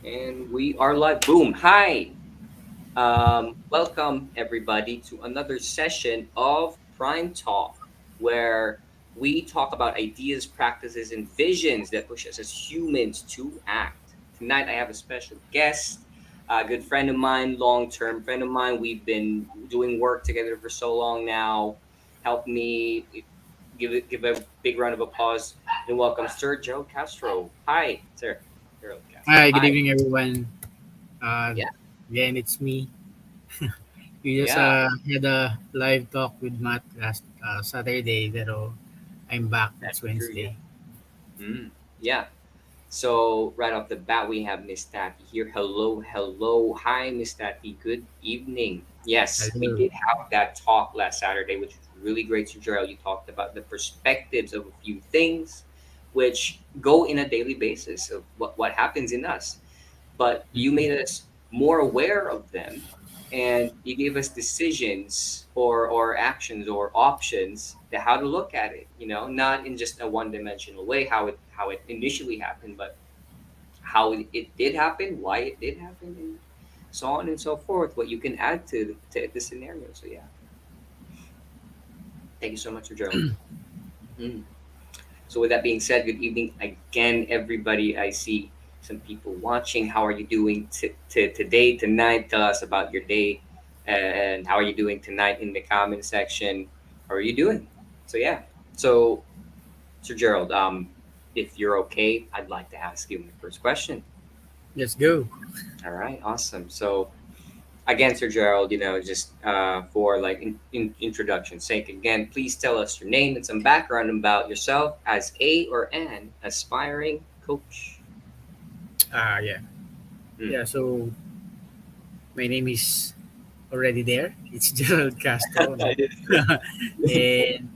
And we are live. Boom. Hi. Welcome, everybody, to another session of Prime Talk, where we talk about ideas, practices, and visions that push us as humans to act. Tonight, I have a special guest, a good friend of mine, long term friend of mine. We've been doing work together for so long now. Help me give a big round of applause and welcome Sir Gerald Castro. Hi, Sir Gerald Castro. Hi, good Hi. evening, everyone. Uh, Yeah. Again, it's me. We just Yeah, had a live talk with Matt last Saturday, pero I'm back. It's that's true. Yeah. Wednesday. Yeah. So right off the bat, we have Miss Tati here. Hello, hello. Hi, Miss Tati. Good evening. Yes, we Hello. did have that talk last Saturday, which was really great, Sir Gerald. You talked about the perspectives of a few things which go in a daily basis of what happens in us. But you made us more aware of them, and you gave us decisions or actions or options to how to look at it, not in just a one-dimensional way, how it initially happened, but how it did happen, why it did happen, and so on and so forth, what you can add to the scenario. So yeah, thank you so much, Gerald. Mm. So with that being said, good evening again, everybody. I see some people watching. How are you doing today, tonight? Tell us about your day, and how are you doing tonight in the comment section. How are you doing? So yeah. So Sir Gerald, if you're okay, I'd like to ask you my first question. Let's go. All right, awesome. So again, Sir Gerald, just for like introduction's sake, again, please tell us your name and some background about yourself as a or an aspiring coach. Yeah. Mm. Yeah, so my name is already there. It's Gerald Castro. No? It is. And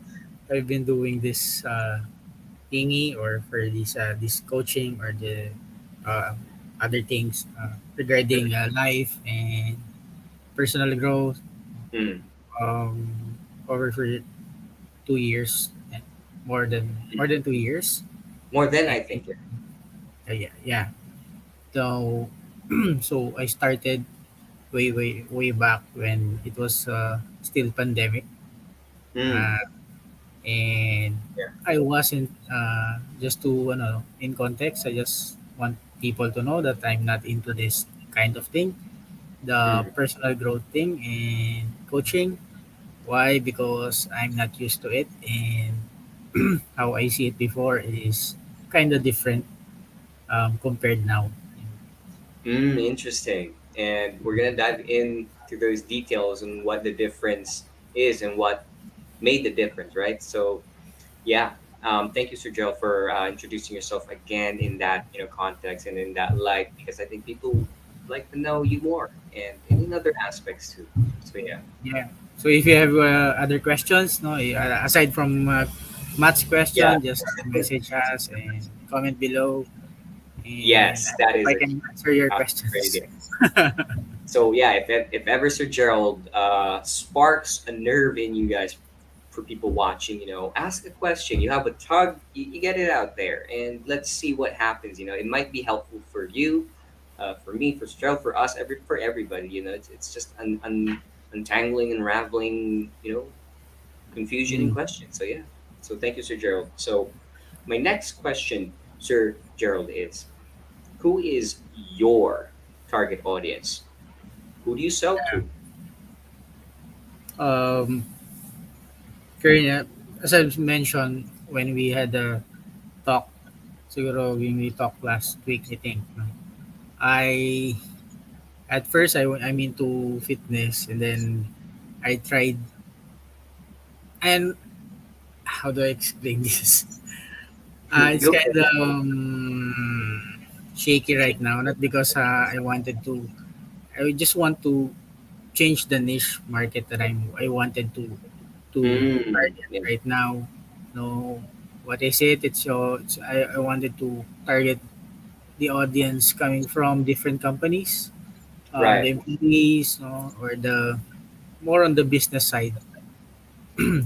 I've been doing this thingy or for this coaching or the uh, other things regarding life and personal growth Mm. um, over for 2 years, more than 2 years. More than I And think. Yeah. yeah, yeah. So so I started way back when it was still pandemic, Mm. uh, and Yeah. I wasn't just to in context. I just want people to know that I'm not into this kind of thing, the Mm. personal growth thing and coaching. Why? Because I'm not used to it, and how I see it before is kind of different compared now. Interesting. And we're gonna dive into those details and what the difference is and what made the difference, right? So yeah. Thank you, Sir Gerald, for introducing yourself again in that context and in that light, because I think people would like to know you more and in other aspects too. So yeah. Yeah. So if you have other questions, no, aside from Matt's Yeah. question, just message us and comment below, and Yes, I that hope is I a can answer your great questions. idea. So yeah, if ever Sir Gerald sparks a nerve in you guys, for people watching, ask a question. You have a tug, you get it out there, and let's see what happens. It might be helpful for you, for me, for Sir Gerald, for us, for everybody. It's just untangling, unraveling, confusion and Mm. questions. So yeah. So thank you, Sir Gerald. So my next question, Sir Gerald, is who is your target audience? Who do you sell to? Um, Currently, as I mentioned when we had a talk, siguro when we talked last week, I think, no? I at first I'm into fitness, and then I tried, and how do I explain this? It's Go kind for of it. shaky right now. Not because I wanted to. I just want to change the niche market that I wanted to target Yeah. right now. No, what is it? I wanted to target the audience coming from different companies, Right. the employees, no, or the more on the business side.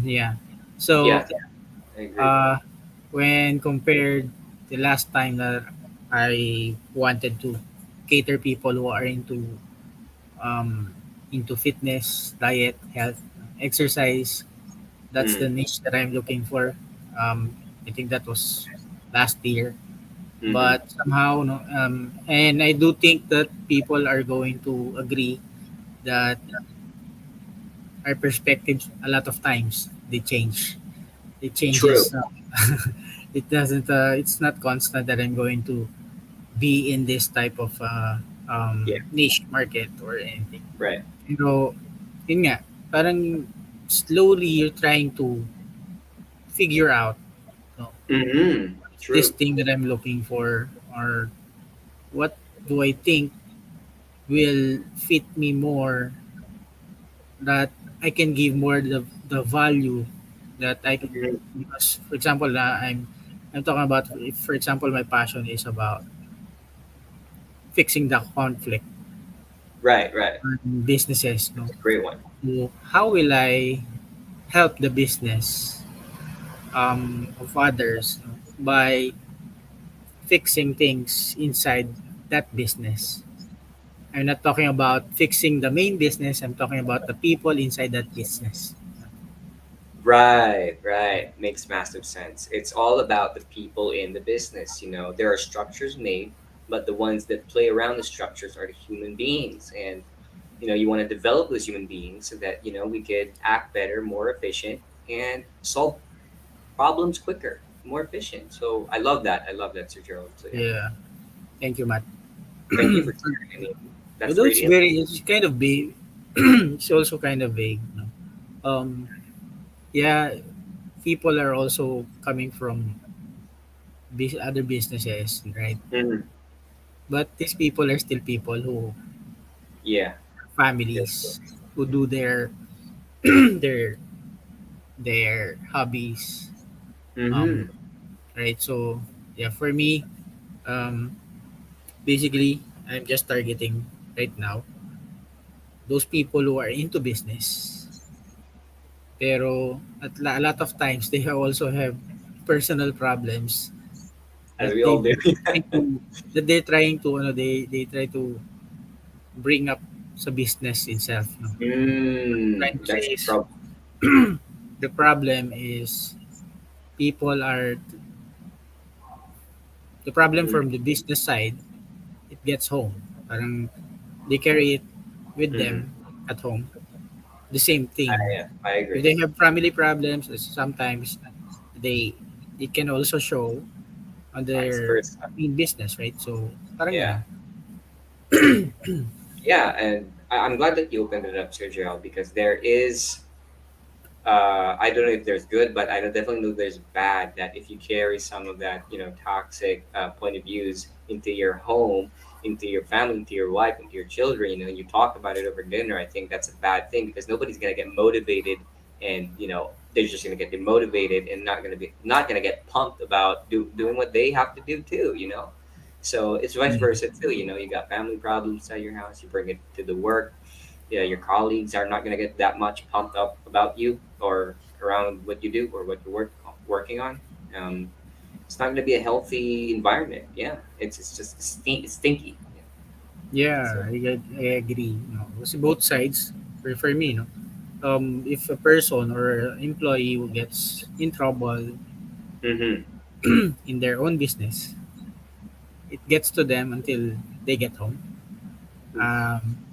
Yeah. So Yeah. I agree. uh, when compared the last time that I wanted to. cater people who are um, into fitness, diet, health, exercise. That's the Mm. niche that I'm looking for. I think that was last year, Mm-hmm. but somehow no. And I do think that people are going to agree that our perspectives a lot of times they change. It True. changes. It doesn't. It's not constant that I'm going to be in this type of Yeah. niche market or anything. Right. Pero yun nga, parang slowly you're trying to figure out, no, Mm-hmm. this True. thing that I'm looking for, or what do I think will fit me more, that I can give more the value that I can. Mhm. Because for example, I'm talking about, if for example my passion is about fixing the conflict Right. Right. in businesses, no. That's a great one. So how will I help the business of others, no, by fixing things inside that business? I'm not talking about fixing the main business. I'm talking about the people inside that business. Right, right. Makes massive sense. It's all about the people in the business. You know, there are structures made, but the ones that play around the structures are the human beings. And, you know, you want to develop those human beings so that, you know, we could act better, more efficient, and solve problems quicker, more efficient. So I love that. I love that, Sir Gerald. So, yeah, Yeah. Thank you, Matt. thank you for sharing. I mean, that's Although great info. it's kind of vague, it's also kind of vague. No? Yeah, people are also coming from other businesses, right? Mhm. But these people are still people who Yeah. Yes. families who do their their their hobbies, Mm-hmm. um, right? So yeah, for me, um, basically, I'm just targeting right now those people who are into business, pero a lot of times they also have personal problems As that we all do. trying to they're trying to they try to bring up sa business itself, no. What I'm Mm, trying to say that's the is trouble. the problem is people are the problem Mm-hmm. from the business side. It gets home, parang they carry it with Mm-hmm. them at home, the same thing. Yeah, I If agree. they have family problems, sometimes they it can also show on Vice their versa. main business, right? So parang Yeah. ganun. Yeah, and I'm glad that you opened it up, Sir Gerald, because there is I don't know if there's good, but I definitely know there's bad. That if you carry some of that, you know, toxic point of views into your home, into your family, into your wife, into your children, you know, and you talk about it over dinner, I think that's a bad thing because nobody's gonna get motivated, and you know, they're just gonna get demotivated and not gonna get pumped about doing what they have to do too, you know. So it's vice Mm. versa too. You know, you got family problems at your house, you bring it to the work. Yeah, your colleagues are not going to get that much pumped up about you or around what you do or what you're working on. Um, it's not going to be a healthy environment. Yeah, it's just it's stinky. Yeah. Yeah, So. I agree. No, kasi both sides for me, no. If a person or employee who gets in trouble Mm-hmm. in their own business, it gets to them until they get home. Oof.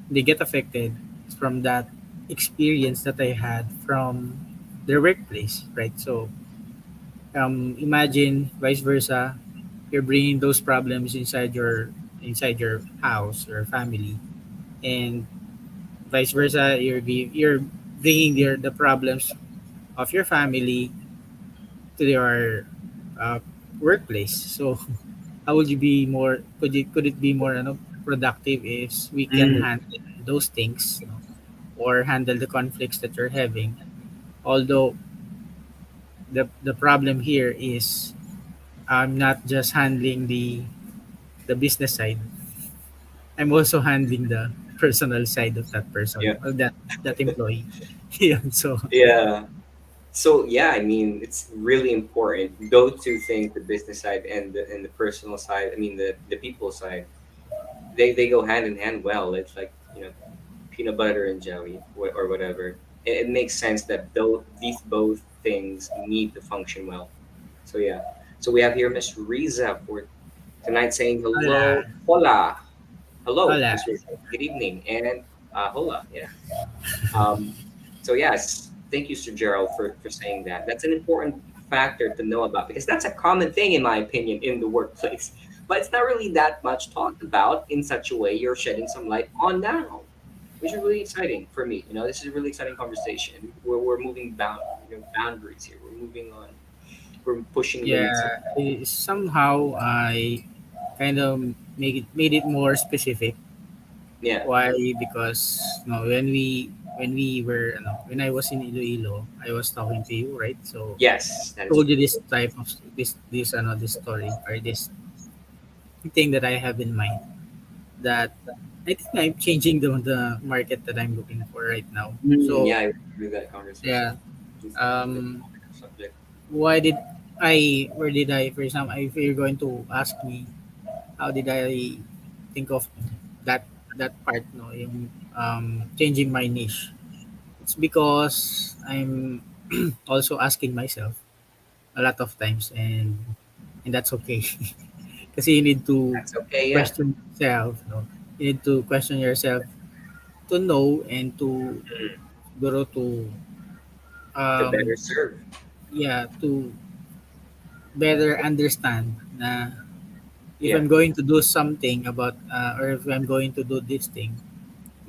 They get affected from that experience that I had from their workplace, right? So imagine vice versa, you're bringing those problems inside your house or family, and vice versa, you're bringing the problems of your family to your uh, workplace. So how would you be more? Could it be more productive if we can Mm. handle those things, no? Or handle the conflicts that you're having? Although the problem here is I'm not just handling the business side. I'm also handling the personal side of that person Yeah. or that employee. Yeah. So Yeah. So yeah, I mean, it's really important. Those two things, the business side and the personal side. I mean, the people side. they go hand in hand well. It's like, peanut butter and jelly, or whatever. It makes sense that these both things need to function well. So yeah. So we have here Miss Riza for tonight saying hello, Hola. hola, hello, Hola. Miss Riza. Good evening, and hola. Yeah. Um, so yes, thank you, Sir Gerald, for saying that. That's an important factor to know about because that's a common thing, in my opinion, in the workplace. But it's not really that much talked about in such a way you're shedding some light on now, which is really exciting for me. This is a really exciting conversation. We're moving boundaries here. We're moving on. We're pushing limits. Yeah, somehow I kind of made it more specific. Yeah. Why? Because when I was in Iloilo, I was talking to you, right? So Yes, that is told you true. this type of this story or this thing that I have in mind that I think I'm changing the market that I'm looking for right now. Yeah, So I remember that conversation. yeah, It's the um, topic of subject. why did where did I, for example, if you're going to ask me, how did I think of that part, no, yung changing my niche? It's because I'm also asking myself a lot of times, and that's okay. Kasi you need to That's okay. Yeah. question yourself, no? You need to question yourself to know and to Mm. grow to To better um serve. yeah, to better understand na if Yeah. I'm going to do something about or if I'm going to do this thing,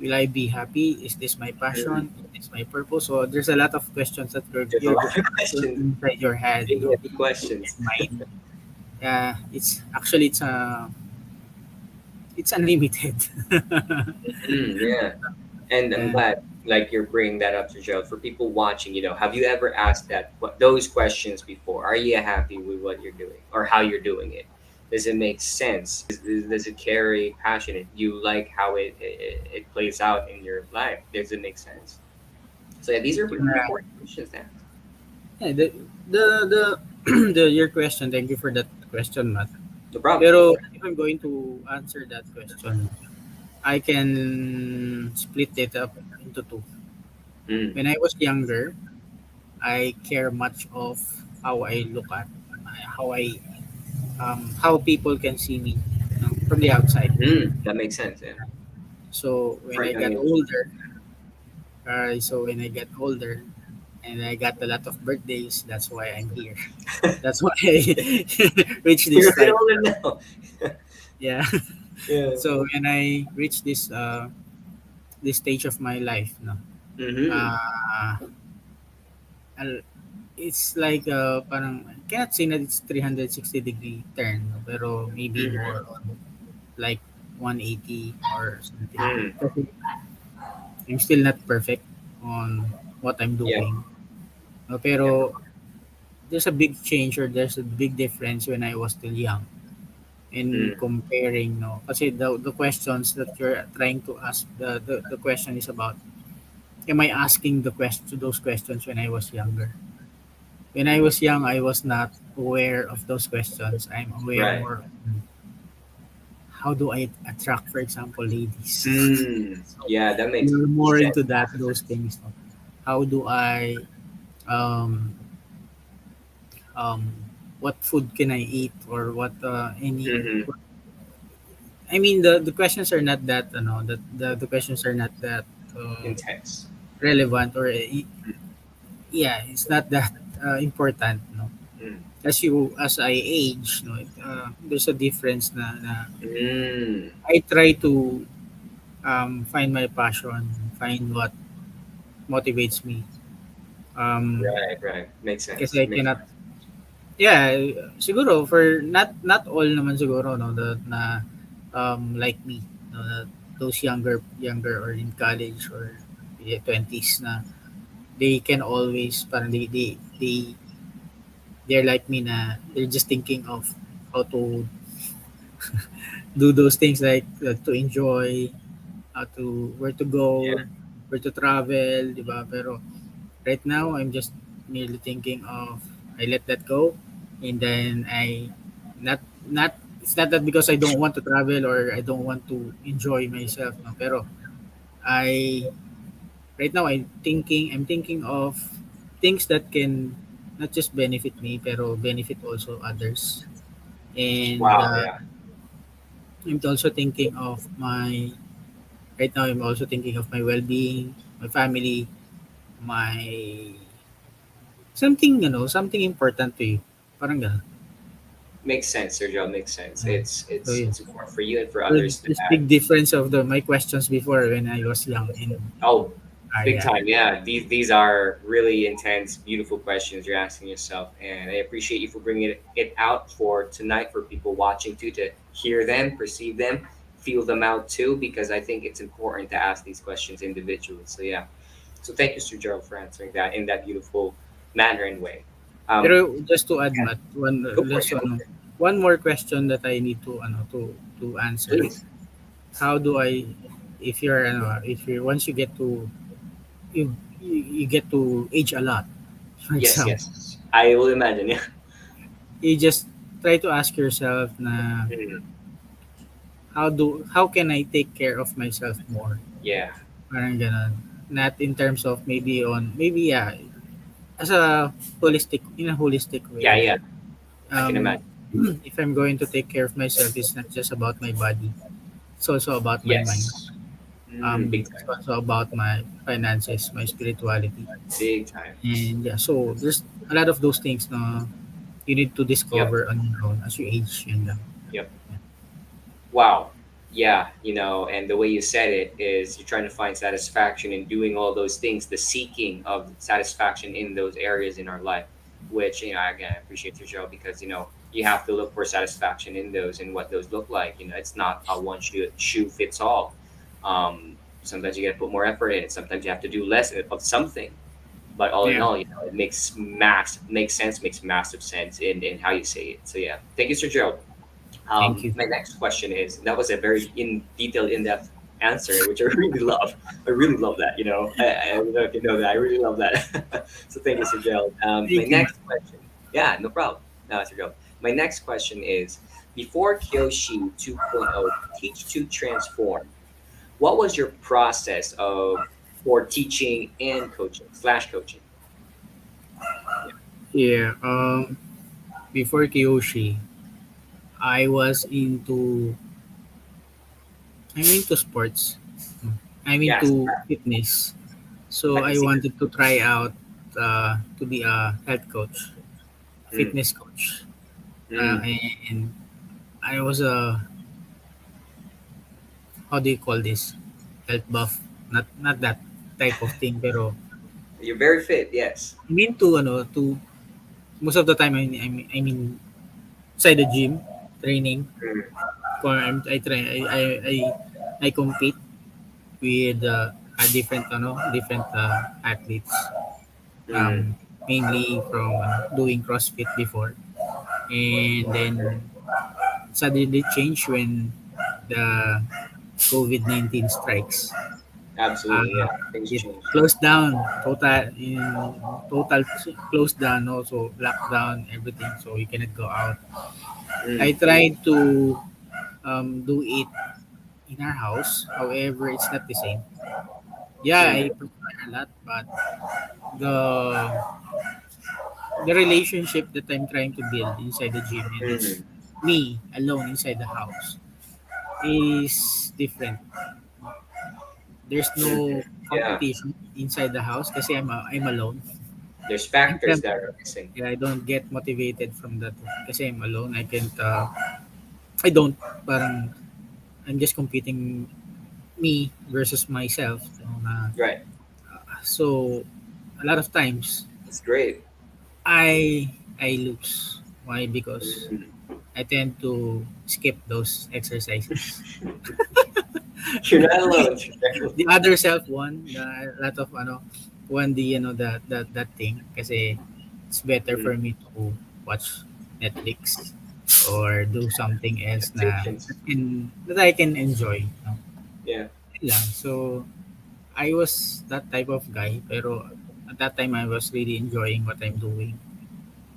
will I be happy? Is this my Mm. passion? Is this my purpose? So there's a lot of questions that There's a you're lot of going questions. inside your head, Big no, heavy questions. mind. It's actually it's unlimited. Yeah. And I'm Yeah. glad, like, you're bringing that up to Gerald. For people watching, have you ever asked those questions before? Are you happy with what you're doing or how you're doing it? Does it make sense? Does it carry passion? Do you like how it plays out in your life? Does it make sense? So yeah, these are really Yeah. important questions to ask. Yeah, the your question. Thank you for that question, Matt. No problem. Pero if I'm going to answer that question, I can split it up into two. Mm. When I was younger, I care much of how I look at how I how people can see me, from the outside. That makes sense. Yeah. So when For a I young got age. older, and I got a lot of birthdays, that's why I'm here. That's why I reached You're this a bit type. older now. Yeah. Yeah. So when I reached this stage of my life, no, Mm-hmm. uh, it's like parang I cannot say that it's 360-degree turn, no, pero maybe Mm-hmm. more on like 180 or something. Mm. Kasi I'm still not perfect on what I'm Yeah. doing. No, Yeah. pero there's a big change or there's a big difference when I was still young in Mm. comparing, no. Kasi the questions that you're trying to ask, the question is about, am I asking those questions when I was younger? When I was young, I was not aware of those questions. I'm aware Right. more on how do I attract, for example, ladies. So Yeah, that makes you're more sense. into that Massive those sense. things. No? How do I um um what food can I eat or what any Mm-hmm. I mean the questions are not that the questions are not that Intense. relevant or yeah, it's not that important, no. Mm. As I age, no, there's a difference na Mm. I try to find my passion, find what motivates me. Um, Right, right. Makes kasi sense. I Makes cannot, sense. yeah, siguro for not all naman siguro, no, that na like me, no, na those younger or in college or yeah, 20s na they can always parang they're like me na they're just thinking of how to do those things like to enjoy, how to where to Yeah. go, where to travel, di ba? Pero right now, I'm just merely thinking of I let that go, and then I not it's not that because I don't want to travel or I don't want to enjoy myself, no. Pero I right now I'm thinking of things that can not just benefit me pero benefit also others. And Wow, yeah, I'm also thinking of my right now I'm also thinking of my well-being, my family, my something, something important to you. Parang gano'n. makes sense, Sergio. Makes sense. Yeah. It's So it's yeah. it's important for you and for So others to this have. big difference of the my questions before when I was young and Oh, big yeah. time. Yeah, these are really intense, beautiful questions you're asking yourself, and I appreciate you for bringing it out for tonight for people watching too to hear them, perceive them, feel them out too, because I think it's important to ask these questions individually. So yeah, so thank you, Sir Gerald, for answering that in that beautiful manner and way. Um, Pero just to add, yeah, Matt, go for it. Yeah, go for it. one more question that I need to answer. Please. How do I if you're once you get to you get to age a lot, for Yes, example, yes. I will imagine. Yeah. you just try to ask yourself na Mm, how can I take care of myself more? yeah. Parang ganun. Not in terms of maybe yeah, as a holistic Yeah, way. yeah. I can Um, imagine. if I'm going to take care of myself, it's not just about my body. It's also about my mind. Yes. Big It's time. also about my finances, my spirituality, Big time. and yeah. So there's a lot of those things. No, you need to Yep. discover on your own as you age. And Yep. Wow. Yeah, and the way you said it is you're trying to find satisfaction in doing all those things, the seeking of satisfaction in those areas in our life, which, again, I appreciate your show because, you have to look for satisfaction in those and what those look like. It's not a one shoe fits all. Sometimes you got to put more effort in it. Sometimes you have to do less of something. But all in yeah, all, it makes massive sense in how you say it. So yeah, thank you, Sir Gerald. thank you, My next question is that was a very in-depth answer, which I really love. I really love that. I don't know if you know that. I really love that. So thank you, Sir Gerald. My thank you, man. next question. Yeah, no problem. No, Sir Gerald. My next question is: before Kyoshi 2.0 Teach to Transform, what was your process of for teaching and coaching slash coaching? Yeah. Yeah. Before Kiyoshi, I was into I'm into sports. I'm Yes. into fitness. I So can I see. wanted to try out to be a health coach, Mm, fitness coach. mm. And I was a how do you call this? Health buff. Not that type of thing, pero You're very fit. Yes. I mean to most of the time I mean inside the gym training. Mm, I try I compete with a different athletes, mm. mainly from doing CrossFit before, and then suddenly change when the COVID-19 strikes. Absolutely, Uh, yeah. Things it change. closed down total closed down, also lockdown everything, so you cannot go out. I Mm, tried to do it in our house, however it's not the same. Yeah, mm, I prefer a lot, but the the relationship that I'm trying to build inside the gym and then mm, me alone inside the house is different. There's mm. no Yeah, competition inside the house kasi I'm alone. there's And factors that are missing. yeah, I don't get motivated from that kasi I'm alone. I don't parang I'm just competing me versus myself. Right. So a lot of times That's great. I lose. Why? Because Mm. I tend to skip those exercises. You're not alone. Cheryl. The other self won a lot of won the that thing kasi it's better Mm. for me to watch Netflix or do something else Temptations. that I can enjoy. Yeah. Yun lang. So I was that type of guy pero at that time I was really enjoying what I'm doing.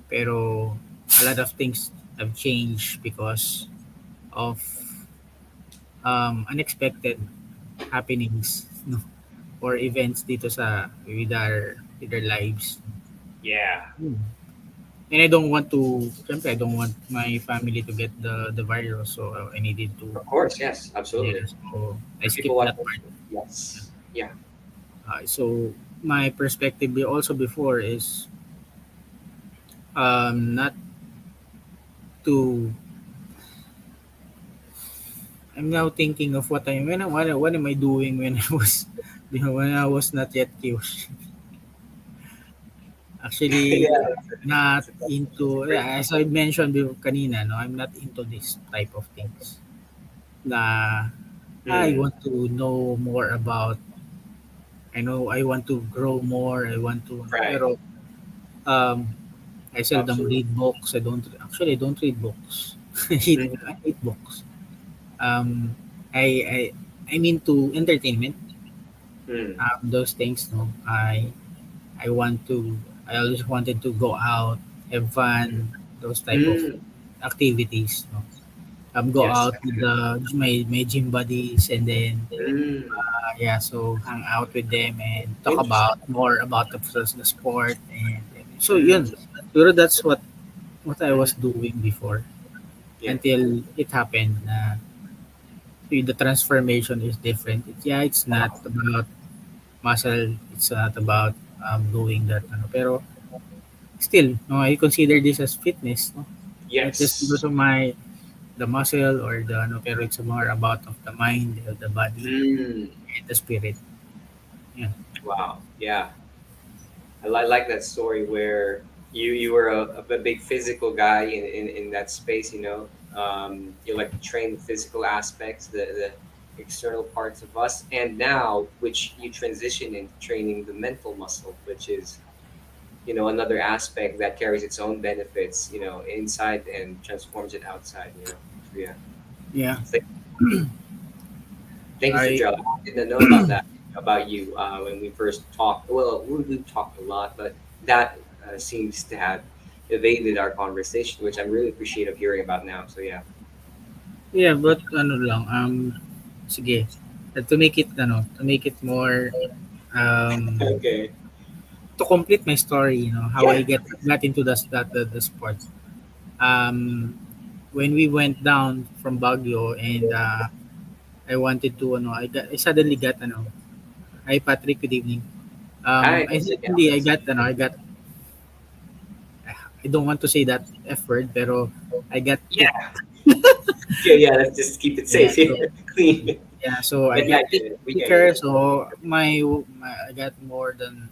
Pero a lot of things have changed because of unexpected happenings, no, or events dito sa with our lives. Yeah. Hmm. And I don't want to, syempre, I don't want my family to get the virus, so I needed to, Of course. Yes. yeah, Absolutely. so I For people skipped watching. that part. Yes. Yeah. So my perspective also before is not to. I'm now thinking of what am I doing when I was, when I was not yet curious. Actually, Yeah. not That's a into, great. yeah, as I mentioned before kanina, no, I'm not into this type of things. Na I Mm, want to know more about. I know I want to grow more. I want to, no, right. pero um, I seldom Absolutely. read books. I don't read books. I Mm, hate books. Um, I I I'm into entertainment. mm, Those things, no. I want to. I always wanted to go out, have fun, those type of mm. activities. No. Go Yes. out with my gym buddies, and then Mm. yeah, so hang out with them and talk Interesting. about more about the sport, and so yun. Mm, Pero that's what I was mm. doing before Yeah. until it happened. The transformation is different. It's not Wow. about muscle. It's not about doing that. Pero still, no, I consider this as fitness. No? Not just because Yes. of the muscle or the pero it's more about of the mind, the body, Mm. and the spirit. Yeah. Wow. Yeah. I like that story where you were a big physical guy in that space. You like to train the physical aspects, the external parts of us, and now which you transition into training the mental muscle, which is another aspect that carries its own benefits, inside and transforms it outside. So yeah. Yeah. Thank you, Sir I Gerald. I didn't know about that about you when we first talked. Well, we've talked a lot, but that seems to have evaded our conversation, which I'm really appreciative hearing about now. So yeah. Yeah, but ano lang, sige. To make it more, um, Okay. to complete my story, how I Yeah. got into the sport. Um, when we went down from Baguio and I wanted to, I suddenly got, hi Patrick, good evening. Hi. I Yeah. suddenly, I don't want to say that F word, pero I got tick. Yeah. Yeah. Yeah. Let's just keep it Yeah, safe here, so clean. yeah, so I But yeah, I got get it. We get thicker, it. so I got more than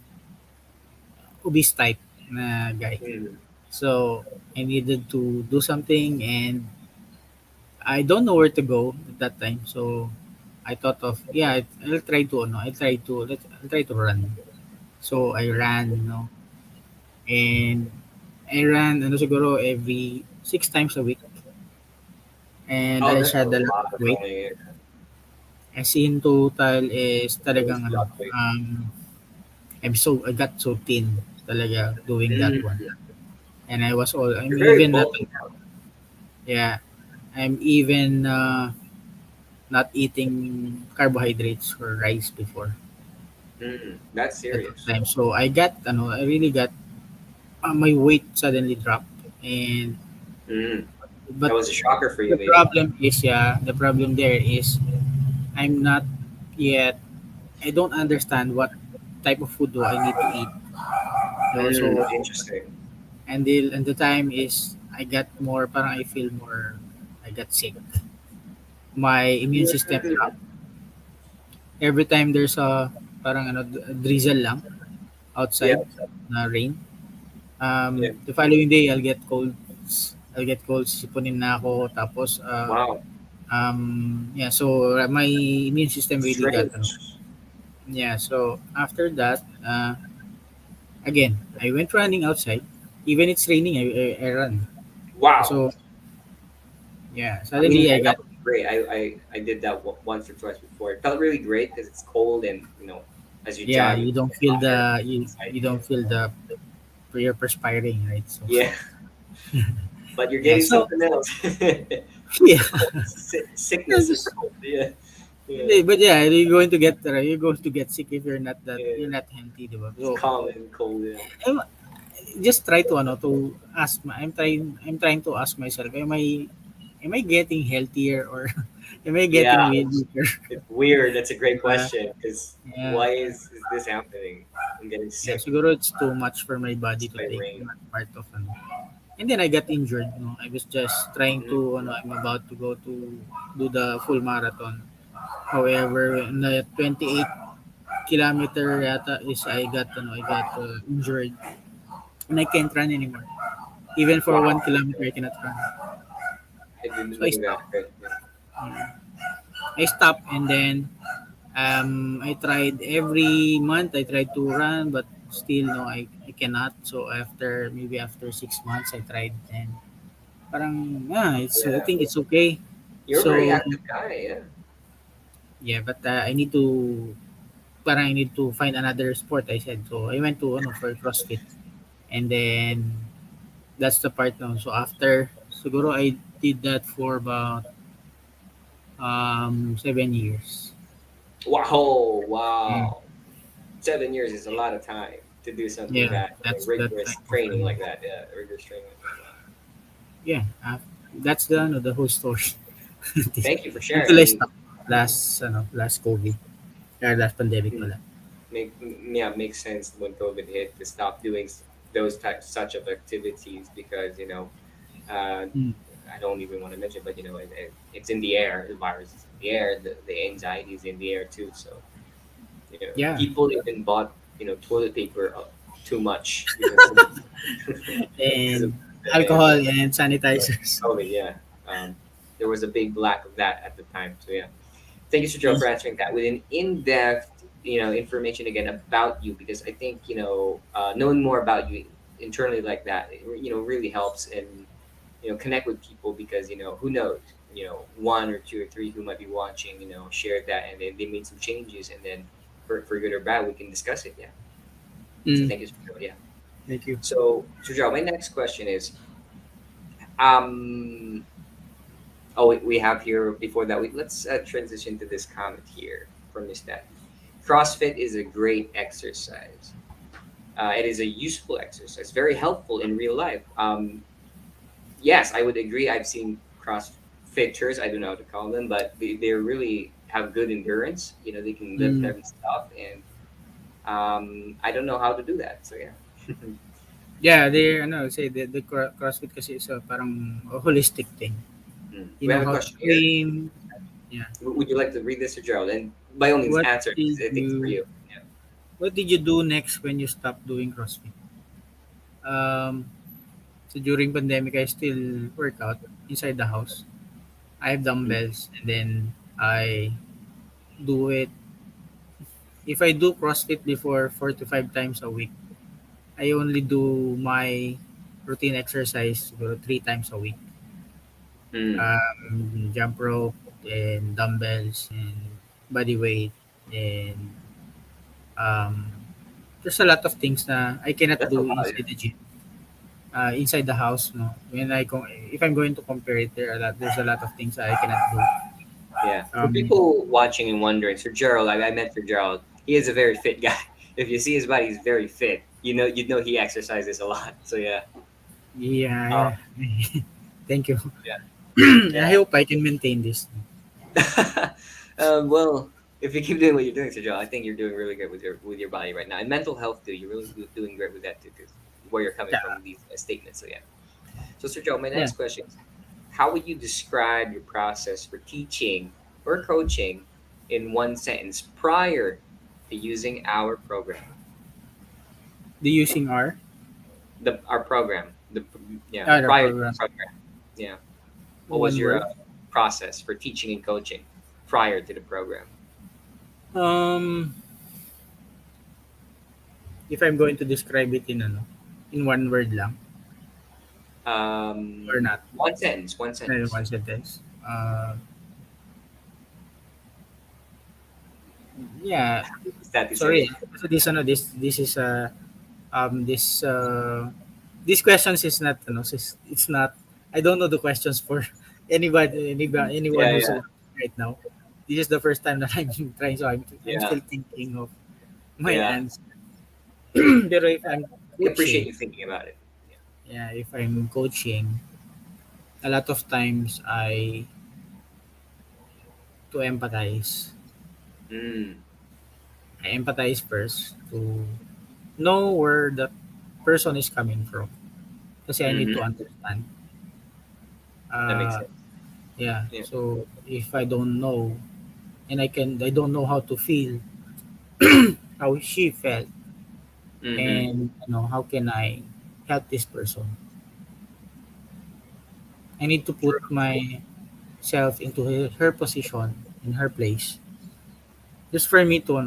obese type na guy. Mm. So I needed to do something, and I don't know where to go at that time. So I thought of, yeah, I'll try to I'll try to run. So I ran, and I ran siguro every 6 times a week, and Oh, I that's a shed a lot lot of of weight. running. As in total is That is talagang a lot of weight. I got so thin talaga doing that one. Mm. And I'm You're very even not, bulky now. yeah, I'm even not eating carbohydrates or rice before Mm. That's at that serious. time. So I really got, my weight suddenly dropped. And, Mm. That but was a shocker for you, the maybe. problem is, yeah, the problem there is I'm not yet, I don't understand what type of food do I need to eat. Mm. So, Interesting. and the time is I got more, parang I feel more, I got sick. My immune system Mm. dropped. Every time there's a parang drizzle lang Yeah. outside na rain. Yeah. The following day I'll get colds. I'll get colds, sipunin na ako, tapos Wow. yeah, so my immune system That's really got, strange. yeah, so after that, again, I went running outside. Even it's raining, I run. Wow. So yeah, I mean, suddenly I that got, was great. I did that once or twice before. It felt really great because it's cold and as you yeah, jog, you you don't get feel hotter inside you you. don't feel the you're perspiring, right? So Yeah, but you're yeah, getting so something else. Yeah. Sickness or cold. Yeah, yeah, Hindi, but yeah, you're going to get sick if you're yeah. not healthy, di ba? It's So common cold. Yeah, I'm, just try to to ask I'm trying to ask myself, am I getting healthier or am I yeah. getting weaker? It's weird. That's a great Uh, question because yeah. why is this happening? I'm getting Yeah, sick siguro it's too much for my body to despite take. rain. Not part of And then I got injured, I was just trying Mm. to I'm about to go to do the full marathon. However, in the 28 kilometer yata is I got injured and I can't run anymore. Even for Wow, 1 kilometer I cannot run. I didn't So I know that. stopped. Right. Yeah. I stopped and then I tried every month. I tried to run, but still no, I cannot. So after 6 months, I tried and parang it's I Yeah. think it's okay. You're a very So active guy. Yeah. yeah, but I need to find another sport. I said so. I went to for CrossFit, and then that's the part now. So after siguro I did that for about 7 years. Wow. Mm. Wow. 7 years is a lot of time to do something Yeah, that that's that rigorous type of training like that. Yeah, rigorous training like that. Wow. yeah. That's the whole story. Thank you for sharing. I Until I mean, stopped last COVID or last pandemic mm, pala. yeah, makes sense when COVID hit to stop doing those types such of activities because uh, Mm. I don't even want to mention, but it's in the air. The virus is in the air. The anxiety is in the air too. So Yeah, people even bought toilet paper too much because of because of and and alcohol and sanitizers. COVID. Yeah, um, there was a big lack of that at the time. So yeah. Thank you, Sir Joe, Mm. for answering that with an in-depth, information again about you because I think knowing more about you internally like that, really helps and connect with people because who knows, one or two or three who might be watching, share that and then they made some changes and then for good or bad we can discuss it. Yeah. So Mm. thank you, Sir Joe. Yeah. Thank you. So Sir Joe, my next question is, um, oh, we have here before that. Let's transition to this comment here from Miss Nat. CrossFit is a great exercise. It is a useful exercise, very helpful in real life. Yes, I would agree. I've seen CrossFitters, I don't know how to call them, but they really have good endurance. They can lift Mm. heavy stuff, and I don't know how to do that. So yeah. Yeah, say the CrossFit kasi is parang a holistic thing. You We know have a how to question here. train. Yeah. Would you like to read this to Gerald? And by all means, What answer. did I think it's for you you. What did you do next when you stopped doing CrossFit? Um, so during pandemic, I still work out inside the house. I have Yeah. dumbbells, and then I do it. If I do CrossFit before 4 to 5 times a week, I only do my routine exercise siguro 3 times a week. Mm. Jump rope and dumbbells and body weight and um, there's a lot of things na I cannot That's a do lot. inside the gym. Inside the house, no. If I'm going to compare it, there's a lot of things that I cannot do. Yeah. For Um, people watching and wondering, Sir Gerald, I met Sir Gerald. He is a very fit guy. If you see his body, he's very fit. You'd know he exercises a lot. So yeah. yeah, Um, yeah. Thank you. yeah. I Yeah. hope I can maintain this. Well, if you keep doing what you're doing, Sir Gerald, I think you're doing really good with your body right now, and mental health too. You're really doing great with that too, because where you're coming Yeah, from with these statements. So yeah. So Sir Gerald, my yeah. next question is, how would you describe your process for teaching or coaching in one sentence prior to using our program? The using R, Our program. Yeah, the prior to the program. program. Yeah. What was One your word. process for teaching and coaching prior to the program? Um, if I'm going to describe it in one word lang or not, One sentence. One in sentence. one sentence. Yeah. Is that the Sorry. same? So this is this these questions is not it's not I don't know the questions for anyone Yeah, who's yeah, watching right now, this is the first time that I'm trying, so I'm yeah, still thinking of my yeah. answer. Pero if I'm I appreciate coaching, you thinking about it. yeah, if I'm coaching, a lot of times I to empathize. Yeah. Mm. I empathize first to know where that person is coming from. Kasi I need to Mm-hmm. understand. That makes Uh, sense. yeah. Yeah. So if I don't know, and I don't know how to feel how she felt, Mm-hmm. and how can I help this person? I need to put True. myself into her position, in her place, just for me to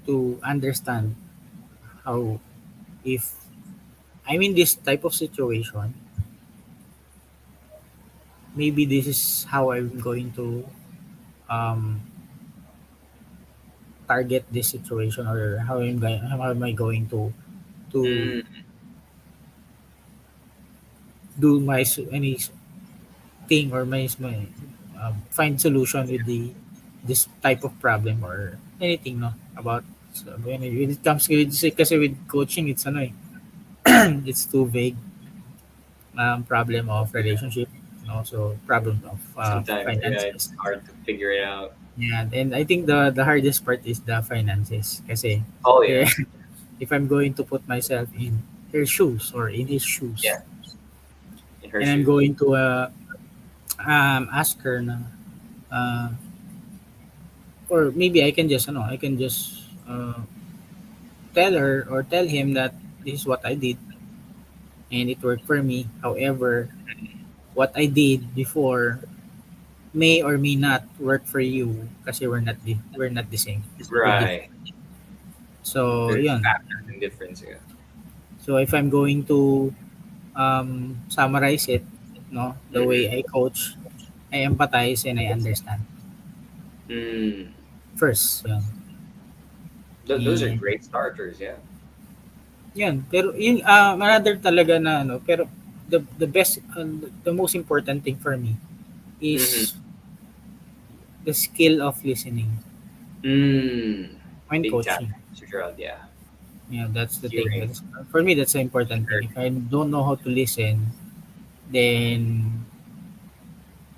to understand how, if I'm in this type of situation, maybe this is how I'm going to um, target this situation, or how am I going to Mm. do any thing, or my find solution with the this type of problem, or anything, no, about, so when it comes with, kasi with coaching, it's ano eh, it's too vague. Problem of relationship, and also problem of Sometimes, yeah, it's finances. hard to figure it out. Yeah, and I think the hardest part is the finances, kasi Oh here, yeah, if I'm going to put myself in her shoes, or in his shoes, yeah. In her and I'm shoes. going to ask her na, uh, or maybe I can just tell her or tell him that this is what I did, and it worked for me. However, what I did before may or may not work for you, kasi we're not the same. We're Right. different. So, There's yun. factors and difference. Yeah. So if I'm going to summarize it, no, the way Mm-hmm. I coach, I empathize and I understand. Mm. First, yun. Those are And great starters. Yeah. yun. Pero yun, another talaga na, ano, pero the best, the most important thing for me Mm-hmm. is the skill of listening Mm. when Big time, coaching. Sir Gerald. Yeah. Yeah, that's the thing. Hearing. That's, for me, that's the important thing. If I don't know how to listen, then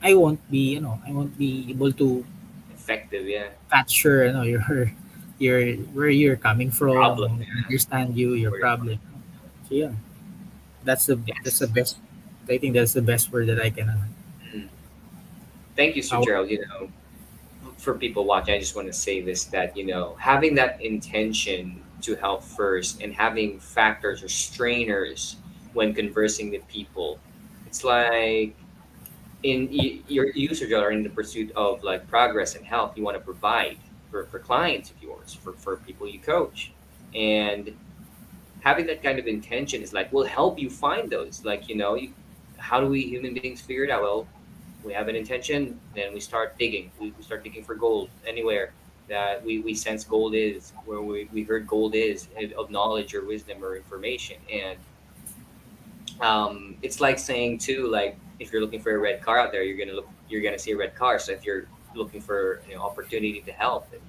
I won't be able to Effective. Yeah. capture, your where you're coming Problem. from, Yeah. understand you, your Where you're coming problem. from. So yeah, that's the Yes. best. I think that's the best word that I can. Mm. Thank you, Sir How Gerald. For people watching, I just want to say this, that having that intention to help first, and having factors or strainers when conversing with people, it's like your users are in the pursuit of like progress and help. You want to provide for clients of yours, for people you coach, and having that kind of intention is like will help you find those, like how do we human beings figure it out? Well, we have an intention, then we start digging. We start digging for gold anywhere that we sense gold is, where we heard gold is, of knowledge or wisdom or information. And it's like saying too, like if you're looking for a red car out there, you're gonna see a red car. So if you're looking for opportunity to help, then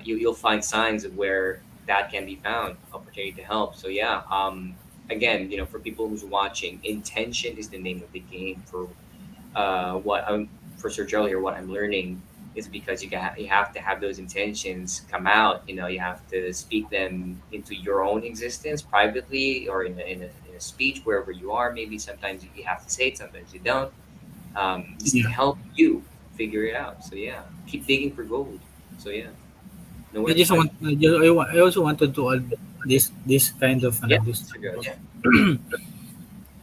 you'll find signs of where that can be found, opportunity to help. So yeah, again, for people who's watching, intention is the name of the game. What I'm for Sir Joe here, what I'm learning is because you have to have those intentions come out. You have to speak them into your own existence privately, or in a speech wherever you are. Maybe sometimes you have to say it, sometimes you don't. Just to yeah. help you figure it out. So yeah, keep digging for gold. So yeah, know I where to just find want it. I also wanted to add this kind of, Yeah, this Sir type Joe. of Yeah.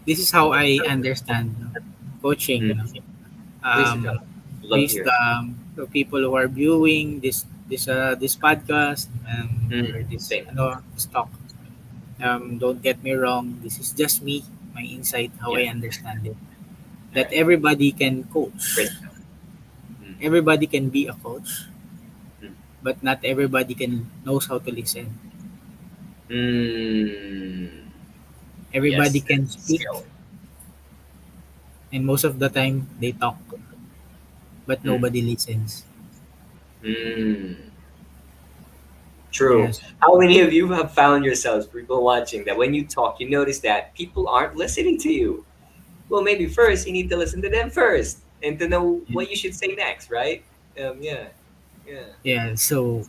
this is how I understand, coaching. Mm. Please, Sir Joe. Love to Please, hear. the people who are viewing this podcast, or this Same. this talk, don't get me wrong. This is just me, my insight, how Yeah. I understand it. All That right. everybody can coach, Crystal. Mm. everybody can be a coach, Mm. but not everybody can knows how to listen. Mm. Everybody Yes, can that's a speak, skill. and most of the time they talk, but Mm. nobody listens. Mm. True. Yes, How many of you have found yourselves, people watching, that when you talk, you notice that people aren't listening to you? Well, maybe first you need to listen to them first and to know yeah, what you should say next, right? Yeah, yeah. yeah. So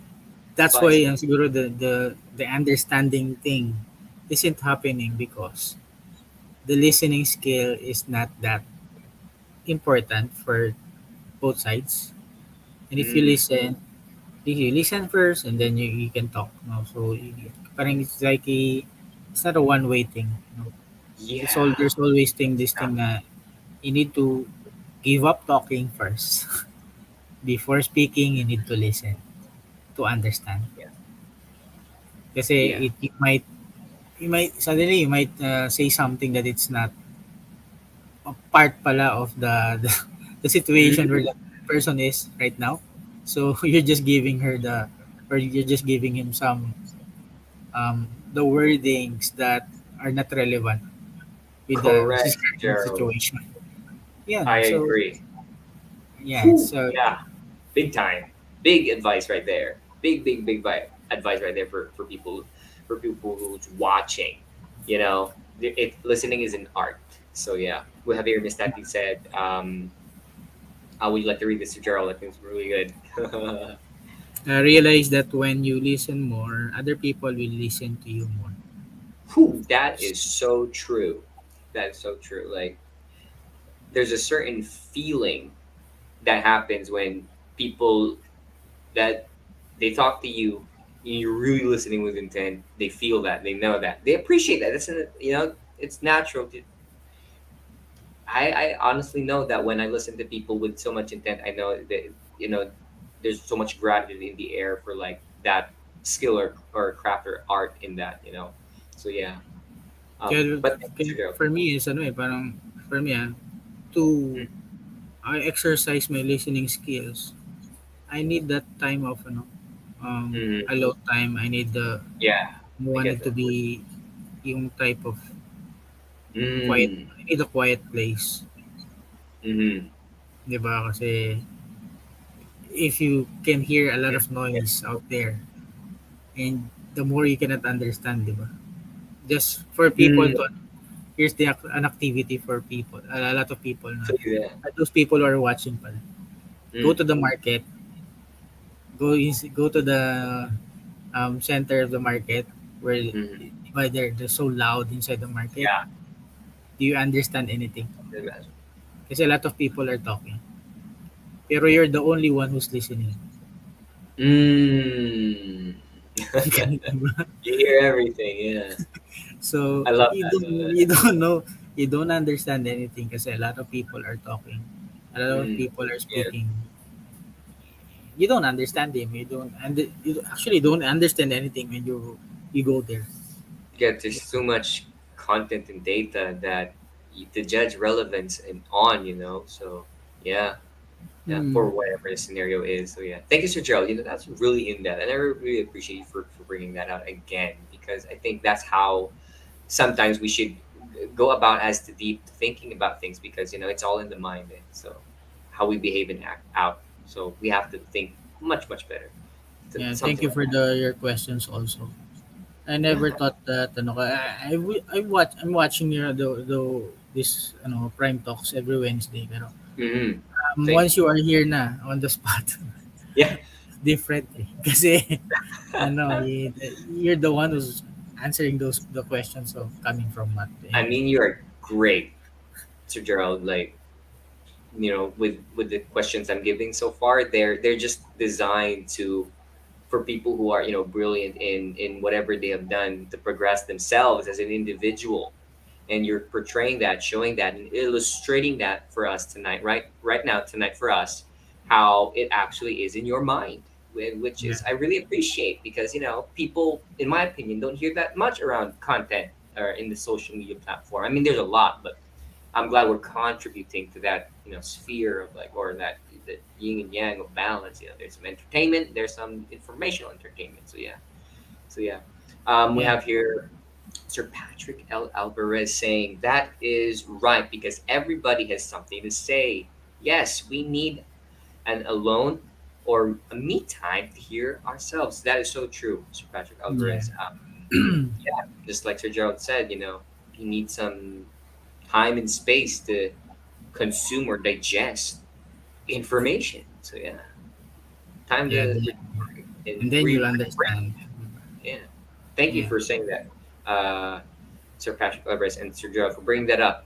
that's why Vice versa. siguro the understanding thing isn't happening because the listening skill is not that important for both sides. And if you Mm. listen, you listen first and then you can talk. No? So parang it's like it's not a one way thing. No? It's all Yeah. there's always this Yeah. thing that you need to give up talking first. Before speaking, you need to listen to understand. Yeah. Kasi you might suddenly you might say something that it's not a part pala of the situation where Mm. the person is right now. So you're just giving her the or you're just giving him some the wordings that are not relevant with his Correct, current Gerald. situation. Yeah. I So agree. yeah. Whew, So yeah, big time. Big advice right there. Advice right there for people who's watching. You know, listening is an art. So yeah, we have here Miss Natalie said, how would you like to read this to Gerald? I think it's really good. realize that when you listen more, other people will listen to you more. Whew, that is so true. That is so true. Like, there's a certain feeling that happens when people that they talk to you, you're really listening with intent. They feel that, they know that, they appreciate that. It's natural to. I honestly know that when I listen to people with so much intent, I know that you know there's so much gratitude in the air for like that skill or craft or art in that. So yeah. Kaya, But thank you, kaya Joe. for me is ano parang for me to I exercise my listening skills. I need that time of Mm-hmm. alone time. I need the Yeah, I I want get it to that. be yung type of quiet. Mm. I need a quiet place. Mm-hmm. 'Di ba? Kasi if you can hear a lot of noise out there and the more you cannot understand, 'di ba? Just for people Mm. to here's an activity for people. A lot of people na So yeah. those people who are watching pala. Go Mm. to the market, go to the center of the market where Mm-hmm. why they're so loud inside the market. Yeah. Do you understand anything? Imagine. Kasi a lot of people are talking. Pero you're the only one who's listening. Mm. Diba? You hear everything, yeah. So I love you that. I love don't that. you don't know you don't understand anything kasi a lot of people are talking. A lot of Mm. people are Yeah. speaking. You don't understand them. You actually don't understand anything when you go there. Get there's so much content and data that to judge relevance and so yeah. Yeah, Hmm. for whatever the scenario is. So yeah, thank you, Sir Gerald. That's really in depth, and I really appreciate you for bringing that out again because I think that's how sometimes we should go about as to deep thinking about things because it's all in the mind. So how we behave and act out. So we have to think much better. Yeah, thank Something you like for that. your questions also. I Yeah. never thought that I'm watching this Prime Talks every Wednesday pero Mm-hmm. Same. once you are here na on the spot Yeah. different eh. Kasi you're the one who's answering the questions of coming from Matt I and mean, you are great, Sir Gerald. Like with the questions I'm giving so far, they're just designed to for people who are brilliant in whatever they have done to progress themselves as an individual, and you're portraying that, showing that, and illustrating that for us tonight, right now tonight for us, how it actually is in your mind, which yeah. is I really appreciate because people, in my opinion, don't hear that much around content or in the social media platform. I mean, there's a lot, but I'm glad we're contributing to that, sphere of like, or that yin and yang of balance. There's some entertainment, there's some informational entertainment. So yeah, we Yeah. have here. Sir Patrick L. Alvarez saying that is right because everybody has something to say. Yes, we need an alone or a me time to hear ourselves. That is so true, Sir Patrick Yeah. Alvarez. Yeah, just like Sir Gerald said, you need some time and space to consume or digest information. So yeah, time Yeah. to record and And then you'll understand. yeah. Thank you Yeah. for saying that, Sir Patrick Alvarez and Sir Gerald, for bringing that up.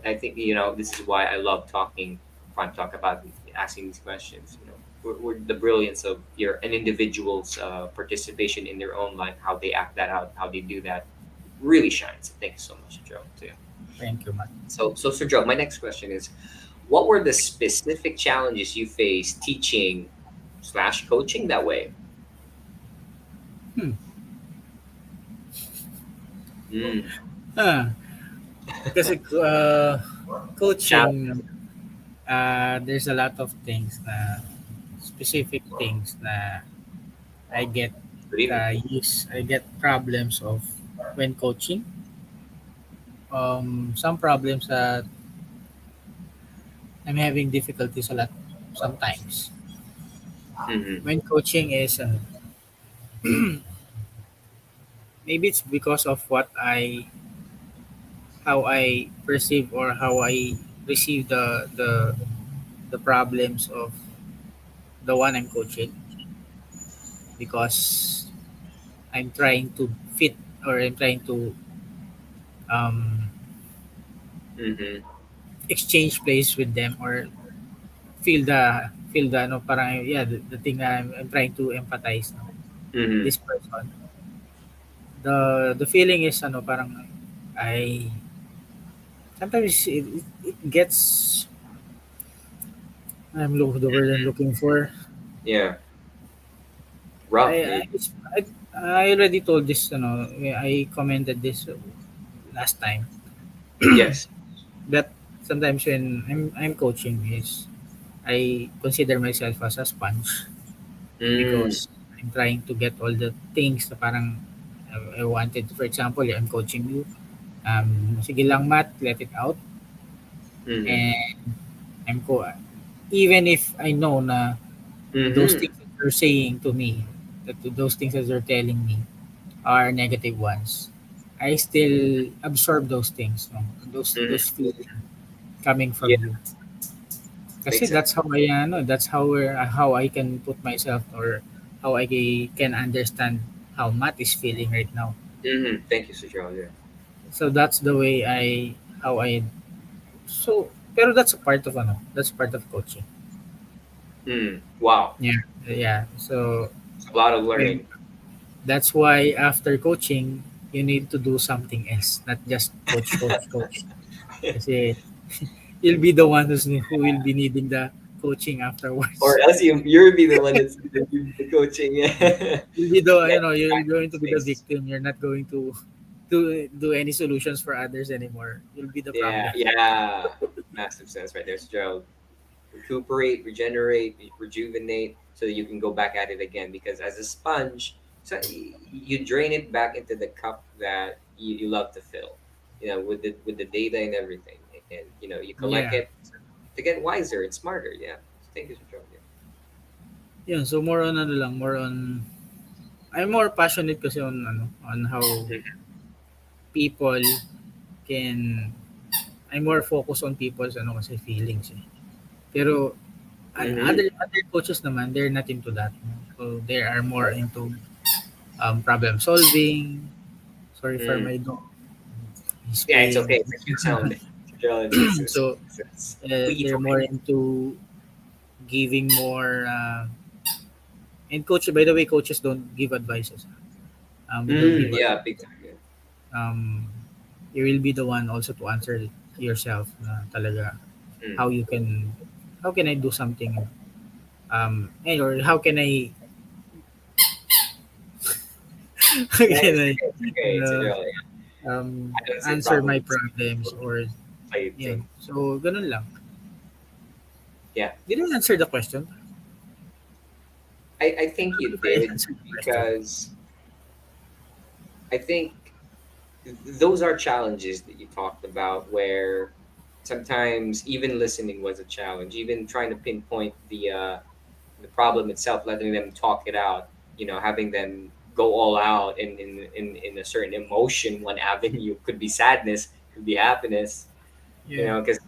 I think this is why I love talking, fun talk about asking these questions. We're the brilliance of an individual's participation in their own life, how they act that out, how they do that, really shines. Thank you so much, Sir Gerald. Too. Thank you, Matt. So Sir Gerald, my next question is, what were the specific challenges you faced teaching slash coaching that way? Hmm. Mm. Ah, kasi Challenge. coaching, there's a lot of things na specific things na I get Good evening. I get problems of when coaching. Some problems that I'm having difficulties a lot sometimes. Mm-hmm. When coaching is maybe it's because of what I how I perceive or how I receive the problems of the one I'm coaching because I'm trying to fit or I'm trying to um, Mm-hmm. exchange place with them or feel the no parang yeah the thing that I'm trying to empathize no, Mm-hmm. this person the feeling is ano parang I sometimes it gets the word I'm looking for Yeah. Rough, I, maybe. it's, I already told this I commented this last time Yes. that sometimes when I'm coaching is I consider myself as a sponge Mm. because I'm trying to get all the things na parang I wanted. For example, I'm coaching you. Sige lang, Matt, let it out. Mm-hmm. And even if I know na those Mm-hmm. things that you're saying to me, that those things that you're telling me are negative ones, I still absorb those things, no? Mm-hmm. Those feelings coming Yeah. from you. Kasi Makes sense. that's how I can put myself or how I can understand how Matt is feeling right now. Mm-hmm. Thank you, Sir Gerald. Yeah. So that's the way how I so pero that's a part of that's part of coaching. Mm. Wow. Yeah. Yeah. So It's a lot of when learning. that's why after coaching you need to do something else, not just coach. Kasi you'll be the one who will be needing the coaching Or afterwards. else you'll be the one that's gonna do the coaching. Yeah. You'll be the Yeah. you're Time going and to be the space. victim. You're not going to do any solutions for others anymore. You'll be the Yeah. problem. Yeah. Massive sense right there, Sir Gerald. Recuperate, regenerate, rejuvenate, so that you can go back at it again. Because as a sponge, so you drain it back into the cup that you love to fill. With the data and everything, and you collect Yeah. it to get wiser and smarter. Yeah. So thank you, Sir John. Yeah. Yeah, so more on more on I'm more passionate kasi on how people can I'm more focused on people's kasi feelings eh. Pero Mm-hmm. other coaches naman they're not into that. No? So they are more into problem solving. Sorry for Mm. my dog. He's Yeah, it's playing. okay. It's a cute sound. Sir John, So it's completely they're more fine. into giving more and coach by the way coaches don't give advices. We don't Mm, give yeah, big advice. time. Yeah. Um, you will be the one also to answer yourself na talaga Mm. how you can how can I do something or how can I how Yeah, can it's I okay. It's okay. It's a John. Yeah. I don't see a answer problem my with seeing problems people or play it yeah through. so ganun lang. Yeah. Did I answer the question? I think I don't you know if I did answered the question. because I think those are challenges that you talked about, where sometimes even listening was a challenge, even trying to pinpoint the problem itself, letting them talk it out, having them go all out in a certain emotion. One avenue could be sadness, could be happiness, Yeah. because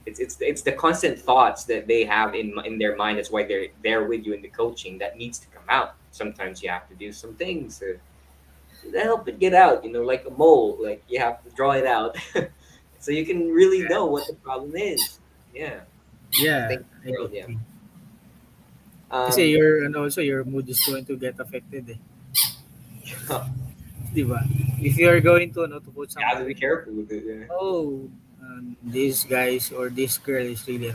it's the constant thoughts that they have in their mind. That's why they're there with you in the coaching, that needs to come out. Sometimes you have to do some things to help it get out, like a mole, like you have to draw it out so you can really know what the problem is. Yeah. Yeah, Thank you, I Gerald. Yeah. agree. Kasi um and also your mood is going to get affected eh. yeah, 'Di ba? If you're going to to put you have to be something, careful with it. Yeah. oh, these guys or this girl is really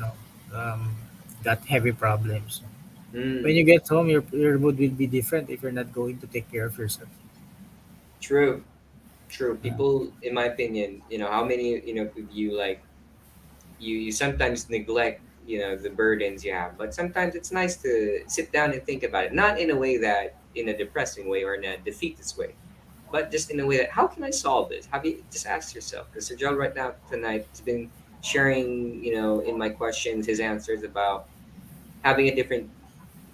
got heavy problems. When Mm, you get home, your mood will be different if you're not going to take care of yourself. true. True. Uh, People, in my opinion, how many, of you, like, you sometimes neglect, the burdens you have, but sometimes it's nice to sit down and think about it, not in a way that, in a depressing way or in a defeatist way, but just in a way that, how can I solve this? Have you just asked yourself? Because Sir Gerald right now tonight has been sharing, in my questions, his answers about having a different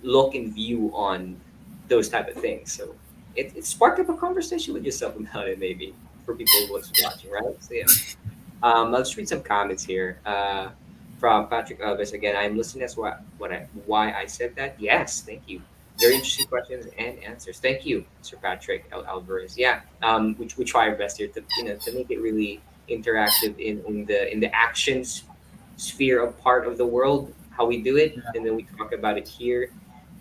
look and view on those type of things. So it sparked up a conversation with yourself about it, maybe, for people who's watching, right? So yeah. I'll just read some comments here. From Patrick Elvis again. I'm listening. That's why I said that. Yes, thank you. Very interesting questions and answers. Thank you, Sir Patrick Alvarez. Yeah. We try our best here to to make it really interactive in the actions sphere of part of the world. How we do it, and then we talk about it here.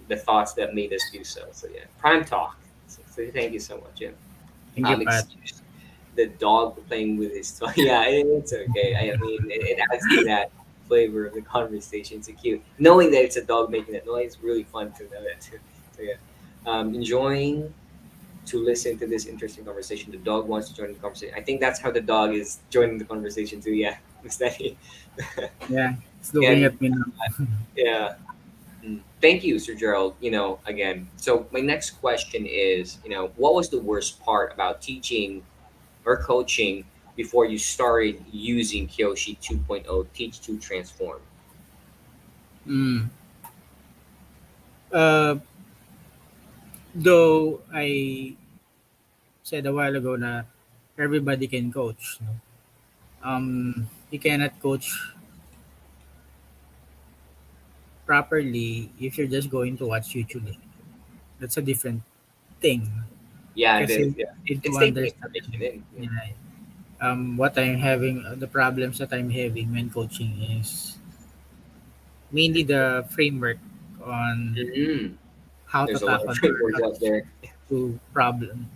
The thoughts that made us do so. So yeah, prime talk. So thank you so much. Yeah. thank you, Pat. Excuse the dog playing with his toy. Yeah, it's okay. I mean, it adds to that flavor of the conversation. It's cute. Knowing that it's a dog making that noise, really fun to know that too. So yeah, enjoying to listen to this interesting conversation. The dog wants to join the conversation. I think that's how the dog is joining the conversation too. Yeah, Miss Danny. Yeah, it's looking And at me now. yeah. Thank you, Sir Gerald. Again. So my next question is, what was the worst part about teaching or coaching before you started using Kyoshi 2.0 Teach to Transform? Mm. Uh, though I said a while ago na everybody can coach. No? You cannot coach properly if you're just going to watch YouTube. Eh. That's a different thing. Yeah, Kasi yeah. you need to It's taking understand information in. Yeah. yeah, what I'm having, the problems that I'm having when coaching is mainly the framework on Mm-hmm. how to There's a lot of tackle or frameworks how out there. to problem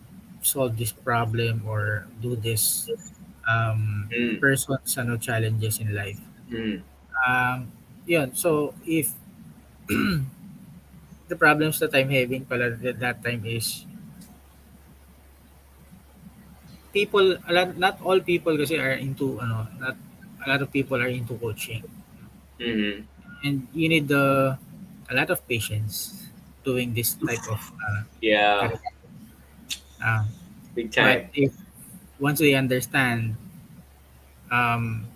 solve this problem or do this Mm, person's challenges in life. mm, Um, yun. So if the problems that I'm having pala at that time is people, not all people kasi are into not a lot of people are into coaching, mm-hmm. and you need a lot of patience doing this type of Yeah, career. Uh, big but time. if once they understand, um,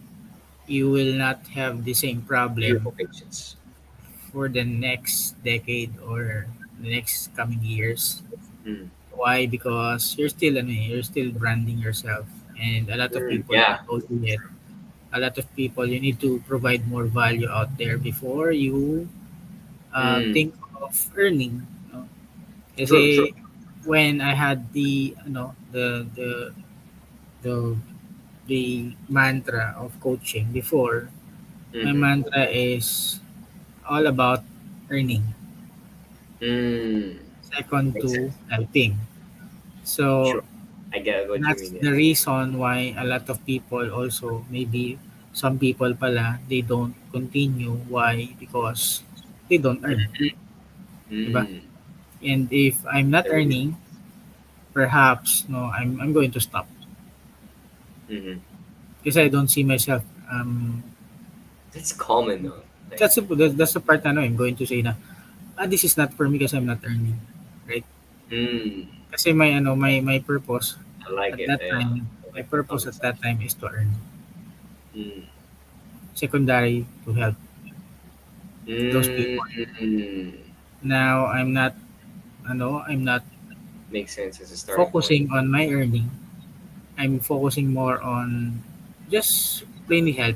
you will not have the same problem Beautiful patience. for the next decade or the next coming years. Mm, Why? Because you're still branding yourself, and a lot of people yeah. don't know you yet. A lot of people, you need to provide more value out there before you Mm, think of earning. No? true, true. Kasi when I had the the mantra of coaching before, my Mm-hmm. mantra is all about earning. Mm, Second makes to sense. helping. So True. I get what you that's mean. Yeah. the reason why a lot of people also maybe some people pala they don't continue. Why? Because they don't earn, diba? Mm, And if I'm not there we go. earning, perhaps no, I'm going to stop Mm-hmm. because I don't see myself. That's common though. Like, That's the part na I'm going to say na this is not for me because I'm not earning, right? mm, Kasi my purpose I like at it. that Yeah. time. My That purpose makes at that sense. time is to earn. Mm. Secondary to help those people. Mm. Now I'm not Makes sense as a starting point. focusing on my earning. I'm focusing more on just plainly Yeah.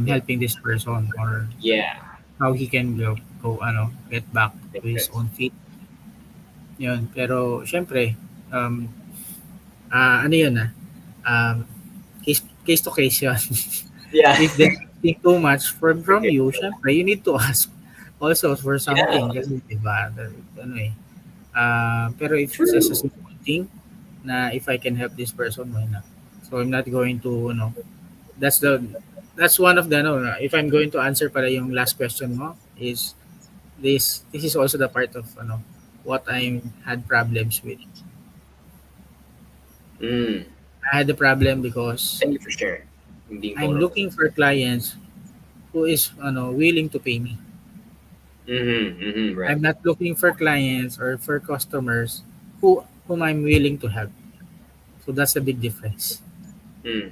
helping this person or Yeah. how he can get back to Makes his sense. own feet. Yun. Pero, syempre, um, ano yun um, case to case yun. Yeah. If they think too much from Okay. you, syempre, you need to ask also for Yeah. something kasi, diba, ano eh. Pero if it's just a True. simple thing na if I can help this person, why not? So I'm not going to, that's the, that's one of the, if I'm going to answer para yung last question mo, is this is also the part of, what I had problems with. Mm. I had the problem because Thank you for sharing and being I'm vulnerable. looking for clients who is, willing to pay me. Mm-hmm. Mm-hmm. Right. I'm not looking for clients or for customers whom I'm willing to help. So that's the big difference. Mm.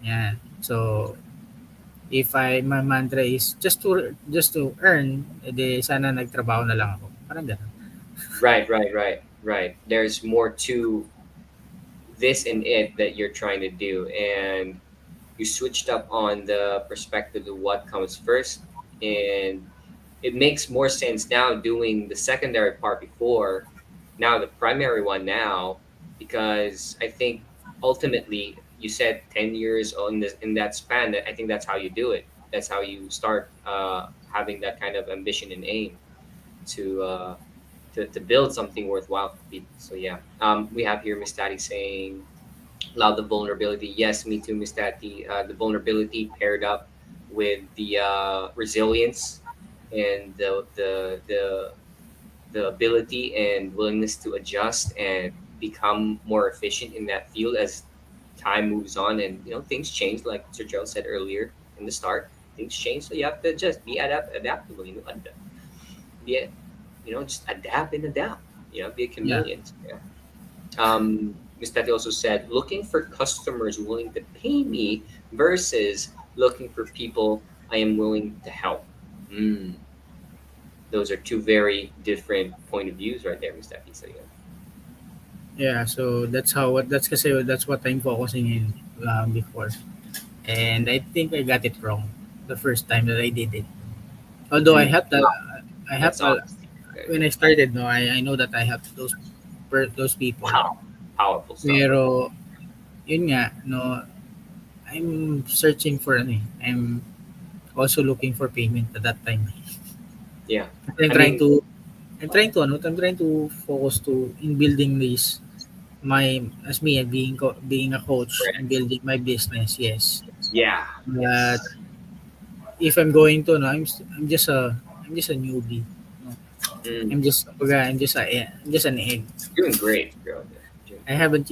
Yeah. So if my mantra is just to earn, edi sana nagtrabaho na lang ako. Parang ganun. Right. Right. Right. Right. There's more to this and it that you're trying to do, and you switched up on the perspective of what comes first, and it makes more sense now doing the secondary part before, now the primary one now, because I think ultimately you said 10 years on this in that span. That I think that's how you do it. That's how you start having that kind of ambition and aim to to build something worthwhile for people. So yeah, we have here Miss Daddy saying love the vulnerability. Yes, me too, Miss Tati. The vulnerability paired up with the resilience and the ability and willingness to adjust and become more efficient in that field as time moves on, and things change, like Sir Gerald said earlier in the start. Things change, so you have to just be adaptable. Be just adapt and adapt. Be a Yeah. chameleon. So, yeah. Ms. Tati also said, looking for customers willing to pay me versus looking for people I am willing to help. Mm, those are two very different point of views right there, Ms. Tati. So yeah. Yeah, so that's kasi that's what I'm focusing in before. And I think I got it wrong the first time that I did it. Although Mm, I have that's honesty. Very when good. I started, no, I know that I have those people. Wow. Powerful stuff right there. Pero yun nga, no, I'm searching for I'm also looking for payment at that time. Yeah. Kasi I mean, I'm trying to focus to in building this my as me being a coach and correct. building my business, yes. Yeah. But Yes. if I'm going to, no, I'm just a newbie. No? Mm, I'm just an egg. doing great, girl. Yeah, doing I great. haven't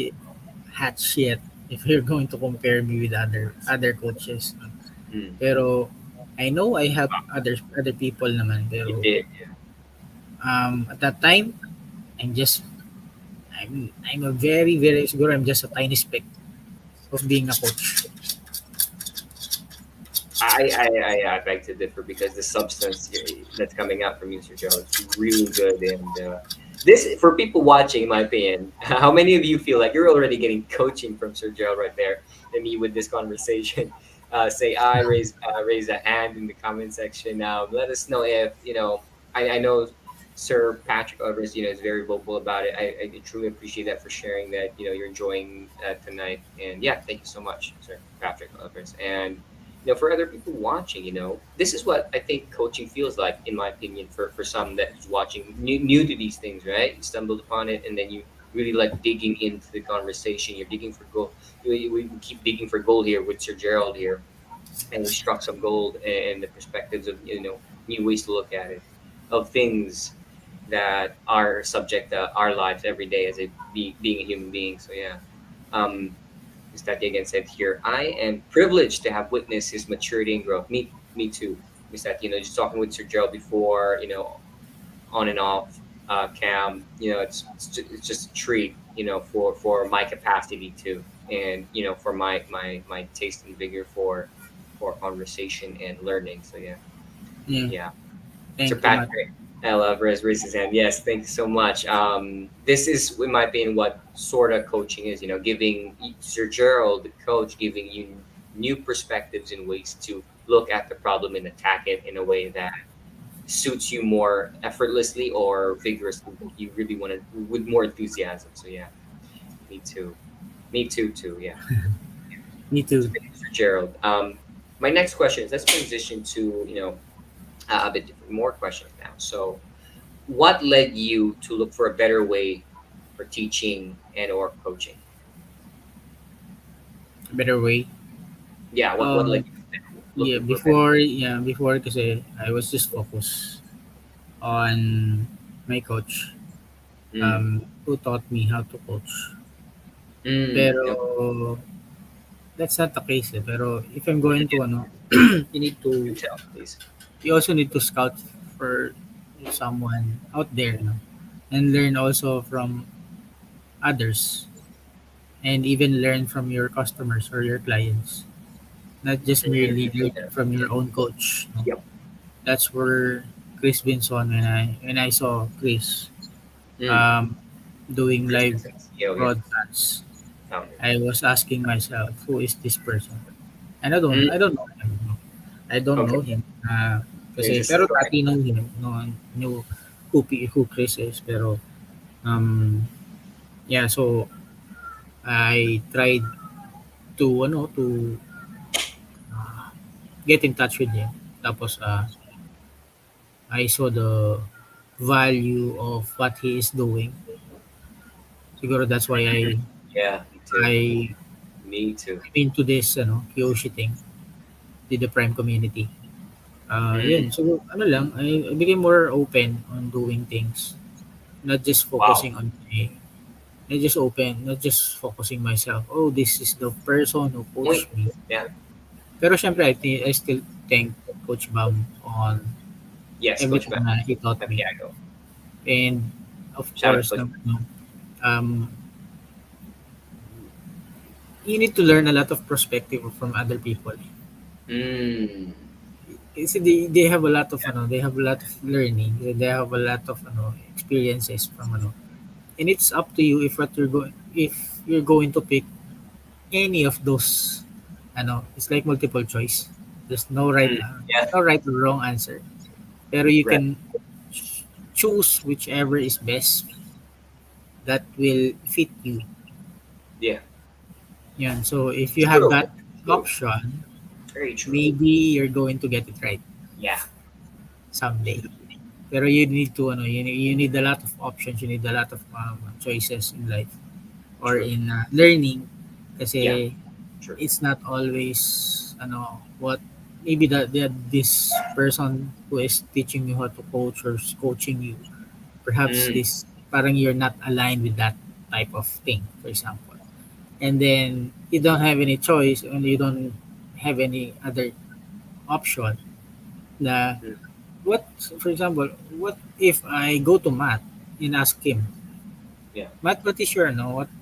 hatched yet. If you're going to compare me with other coaches, no? Mm, Pero I know I have other people naman. you Pero did. at that time, I'm just I'm a very siguro I'm just a tiny speck of being a coach. I beg to differ because the substance that's coming out from you, Sir Gerald, is really good. And this, for people watching, in my opinion, how many of you feel like you're already getting coaching from Sir Gerald right there? And me with this conversation, say I raise a hand in the comment section. Let us know if I know Sir Patrick Overs, is very vocal about it. I truly appreciate that for sharing that. You're enjoying tonight, and yeah, thank you so much, Sir Patrick Overs. And for other people watching, this is what I think coaching feels like, in my opinion, for some that's watching new to these things, right? You stumbled upon it, and then you really like digging into the conversation. You're digging for gold. We keep digging for gold here with Sir Gerald here, and we struck some gold and the perspectives of new ways to look at it, of things that are subject to our lives every day as being a human being. So yeah. Ms. Tati again said here, I am privileged to have witnessed his maturity and growth. Me too, Ms. Tati. Just talking with Sir Gerald before, on and off cam. It's just a treat for my capacity too, and for my taste and vigor for conversation and learning. So yeah. Yeah. Yeah. Sir Thank you, Matt. Patrick, I love raised his hand. Yes, thank you so much. This is, in my opinion, what sort of coaching is. Giving Sir Gerald, the coach, giving you new perspectives and ways to look at the problem and attack it in a way that suits you more effortlessly or vigorously that you really want to with more enthusiasm. So yeah, me too. Me too. Yeah. Me So too. thank you, Sir Gerald. My next question is, let's transition to a bit different, more questions now. So what led you to look for a better way for teaching and or coaching? Better way. Yeah, what led Um, you yeah, looking for a better before kasi I was just focused on my coach, way? who taught me how to coach. No, Pero that's not the case eh. Pero if I'm going to ano, you need do to, tell, please. you also need to scout for someone out there, no? And learn also from others, and even learn from your customers or your clients. Not just merely learn Yeah. from your own coach. No? Yep. That's where Chris Vinson, when I saw Chris Mm. um, doing Chris live Vincent, CEO, yeah, broadcasts, founder. I was asking myself, who is this person? And Mm. I don't know him. No? I don't Okay, know him. Kasi, interesting. pero Go ahead. dati know him. No, knew who Chris is. Pero, um, yeah, so I tried to get in touch with him. Tapos, I saw the value of what he is doing. Siguro that's why Yeah, me too. I Me too. came into this Kyoshi thing with the Prime community. Mm. Yun. So ano lang, I became more open on doing things, not just Wow. focusing on my, not just focusing myself. Oh, this is the person who Point. coached me. Yeah. Pero syempre, I still thank Coach Bam on Yes, Coach everything Bam. na he taught me. Santiago. And of Shout out to course, Coach um, you need to learn a lot of perspective from other people. Bam. Mm. Kasi they have a lot of they have a lot of learning, they have a lot of experiences from and it's up to you if you're going to pick any of those it's like multiple choice. Mm. Yeah. There's no right or wrong answer. Pero you Right. can choose whichever is best that will fit you. Yeah. Yan. So if you have True. that True. option, Very true. maybe you're going to get it right Yeah. someday. Pero you need to you need a lot of options, you need a lot of choices in life or True. in learning Yeah. kasi True. it's not always what maybe this person who is teaching you how to coach or is coaching you, perhaps Mm. this parang you're not aligned with that type of thing, for example, and then you don't have any choice and you don't have any other option na Mm. what, for example, what if I go to Matt and ask him, Yeah. Matt, what is your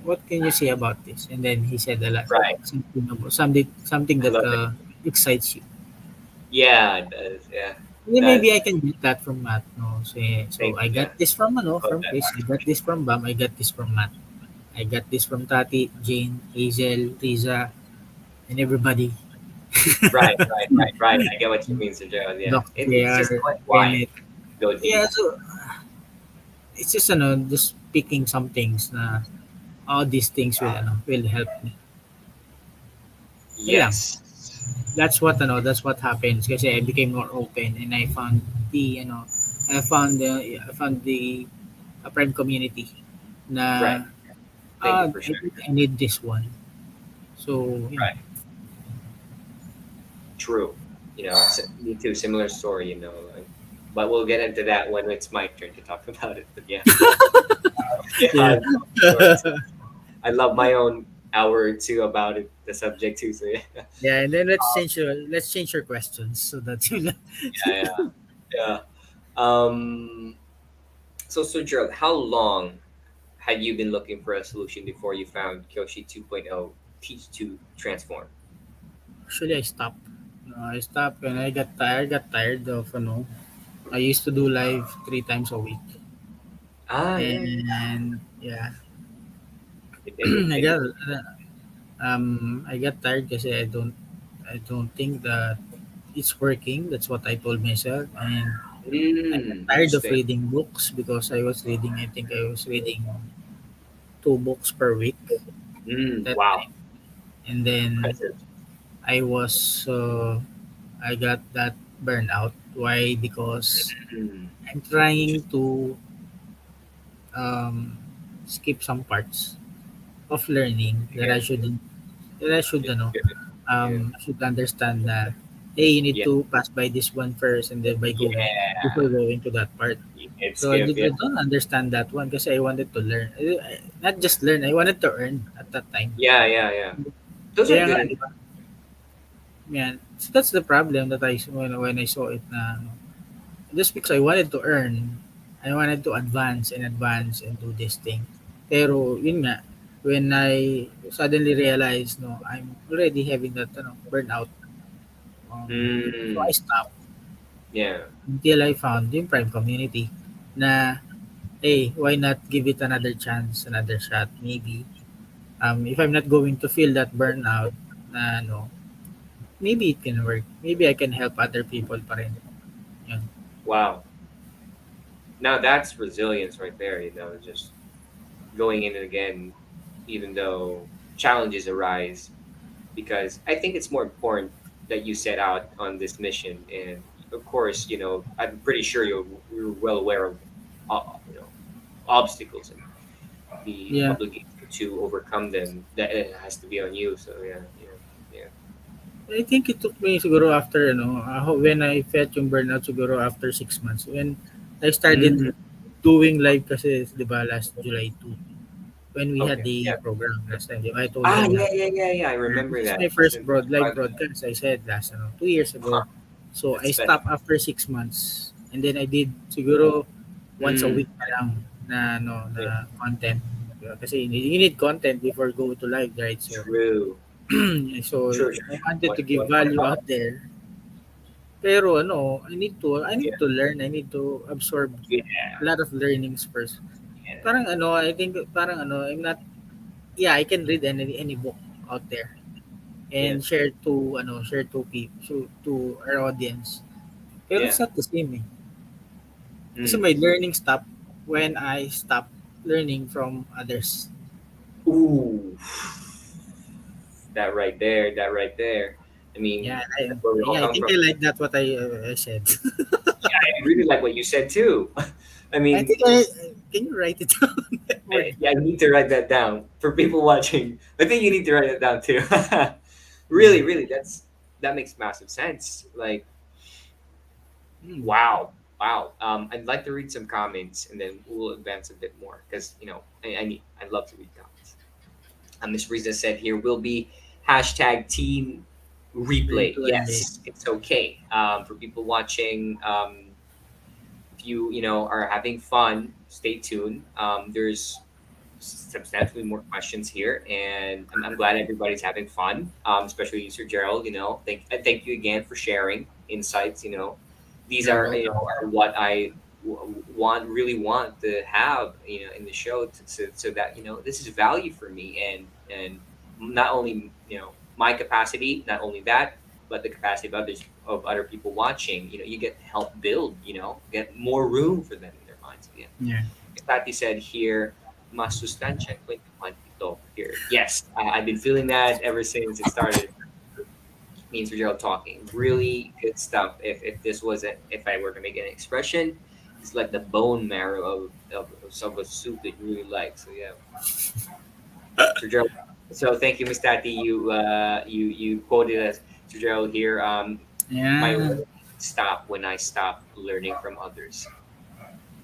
what can you say about this? And then he said a lot, Right. something I that love it. excites you. Yeah, it does. Yeah. And then That. maybe I can get that from Matt, no? So Thank I you. got Yeah. this from Love from that. Chris, I got this from Bam, I got this from Matt, I got this from Tati, Jane, Hazel, Riza, and everybody. Right. I get what you mean, Sir Gerald. Yeah. Dr. It's just JR, going wide, Kenneth. go Yeah, deep. so it's just just picking some things na all these things will help me. Yun lang. Yes. That's what happens kasi I became more open and I found the I found the Prime community Right. na Thank you for I sharing think that. I need this one. So yeah. Right. True. Me too. Similar story. But we'll get into that when it's my turn to talk about it. But yeah, yeah. Yeah. I love my own hour or two about it, the subject too. So yeah, Yeah, and then let's change your questions so that you know. yeah, yeah. Um. So Gerald, had you been looking for a solution before you found Kyoshi 2.0 Teach to Transform? Actually, I stopped. No, I stopped when I got tired. Got tired of I used to do live 3 times a week, Ah, yeah, yeah. and yeah, I It got I got tired because I don't think that it's working. That's what I told myself, and I got tired of interesting. reading books because I was reading. I think I was reading 2 books per week that Wow. time, and then Impressive. I was I got that burnout. Why? Because Mm, I'm trying interesting. to um, skip some parts of learning that I Again, shouldn't that I should it's good. Yeah, should understand that hey, you need yeah, to pass by this one first and then by going yeah. before going to that part. You can So I skip. did Yeah. I don't understand that one because I wanted to learn. Not just learn, I wanted to earn at that time. Yeah, yeah, yeah. Those are Kaya nga, good. di ba? Yan. So that's the problem that when I saw it na just because I wanted to earn, I wanted to advance and do this thing. Pero yun nga, when I suddenly realized no, I'm already having that burnout. So I Mm, stopped yeah. until I found yung Prime community na hey, why not give it another chance, another shot maybe. If I'm not going to feel that burnout na maybe it can work. Maybe I can help other people pa rin. Yun. Wow. Now that's resilience right there. Just going in again, even though challenges arise, because I think it's more important that you set out on this mission. And of course, I'm pretty sure you're well aware of, obstacles and the Yeah. obligation to overcome them. That it has to be on you. So yeah, yeah, yeah. I think it took me siguro after when I felt yung burnout siguro after 6 months. When I started Mm, doing live kasi 'di ba last July 2 when we had okay. the Yeah. program last time. Di ba? I told Ah, you na yeah, yeah, yeah, yeah. I this remember is that. my You first should live describe that. broadcast I said last 2 years Huh, ago. So I that's special. stopped after 6 months and then I did siguro once a Mm, week na lang yeah. na content. Diba? Kasi you need content before go to live, right? So True. so True, true, I true. wanted to give What value about? out there. Pero I Yeah, need to learn. I need to absorb yeah, a lot of learnings first. yeah, Parang I think parang I'm not yeah, I can read any book out there yeah, and share to people to our audience. Pero yeah. it's not the same eh. Kasi Mm. my learning stopped when I stopped learning from others. Ooh, that right there, that right there. I mean, that's where we all I come think from. I like that what I said. I really like what you said too. I I mean, think I can you write it down that word? yeah, I need to write that down for people watching. I think you need to write it down too. Yeah. Really, really, that makes massive sense. Like, Hmm. wow, wow. I'd like to read some comments and then we'll advance a bit more because I love to read comments. Miss Riza said here will be hashtag team replay. Replay. Yes, it's okay. For people watching, if you are having fun, stay tuned. There's substantially more questions here, and I'm glad everybody's having fun. Especially you, Sir Gerald. Thank you again for sharing insights. These You're are welcome. are what I really want to have in the show so that this is value for me and not only my capacity, not only that, but the capacity of other people watching. You get to help build. Get more room for them in their minds again. Yeah. Patty said here, mas sustansya ang kwentuhan ito here. Yes, I've been feeling that ever since it started. Me and Sir Gerald talking. Really good stuff. If I were to make an expression, it's like the bone marrow of some of a soup that you really like. So yeah, Sir Gerald. So thank you, Miss Tati. You quoted us, Sir Gerald here. My Yeah. learning stopped when I stopped learning from others.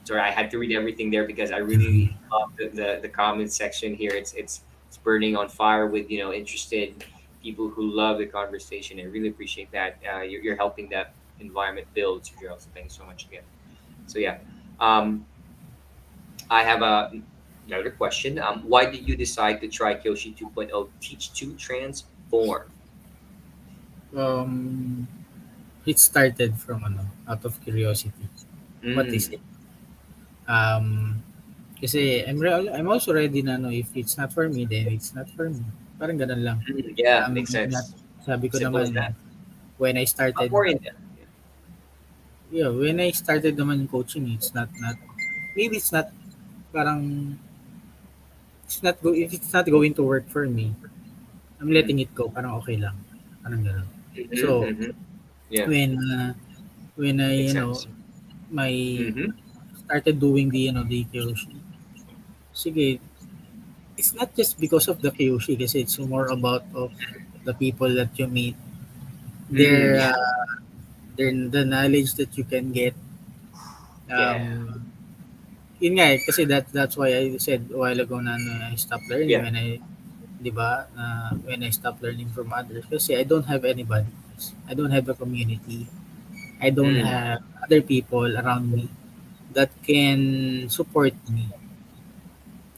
Sorry, I had to read everything there because I really love the comment section here. It's burning on fire with interested people who love the conversation. I really appreciate that. You're helping that environment build, Gerald. So thanks so much again. So yeah, I have a Another question. Why did you decide to try Kyoshi 2.0 Teach to Transform? Um, it started from out of curiosity. What is Mm. it? Um, Kasi I'm also ready na if it's not for me, then it's not for me. Parang ganun lang. Mm, yeah, makes Not, sense. sabi ko Simple as naman, that. when I Not started, more in depth. Yeah. yeah, when I started naman coaching, it's not, maybe it's not, parang, if it's not going to work for me, I'm Mm. letting it go. Parang okay lang. Parang ganun. Mm-hmm, So, mm-hmm. Yeah, when, uh, when I, makes sense. my, Mm-hmm. started doing the Kyoshi, sige, it's not just because of the Kyoshi kasi it's more about of the people that you meet, Mm, their, yeah, the knowledge that you can get. yeah, Yun nga kasi that's why I said a while ago na I stopped learning yeah. when 'di ba, when I stopped learning from others kasi I don't have anybody. I don't have a community. I don't Mm, have other people around me that can support me.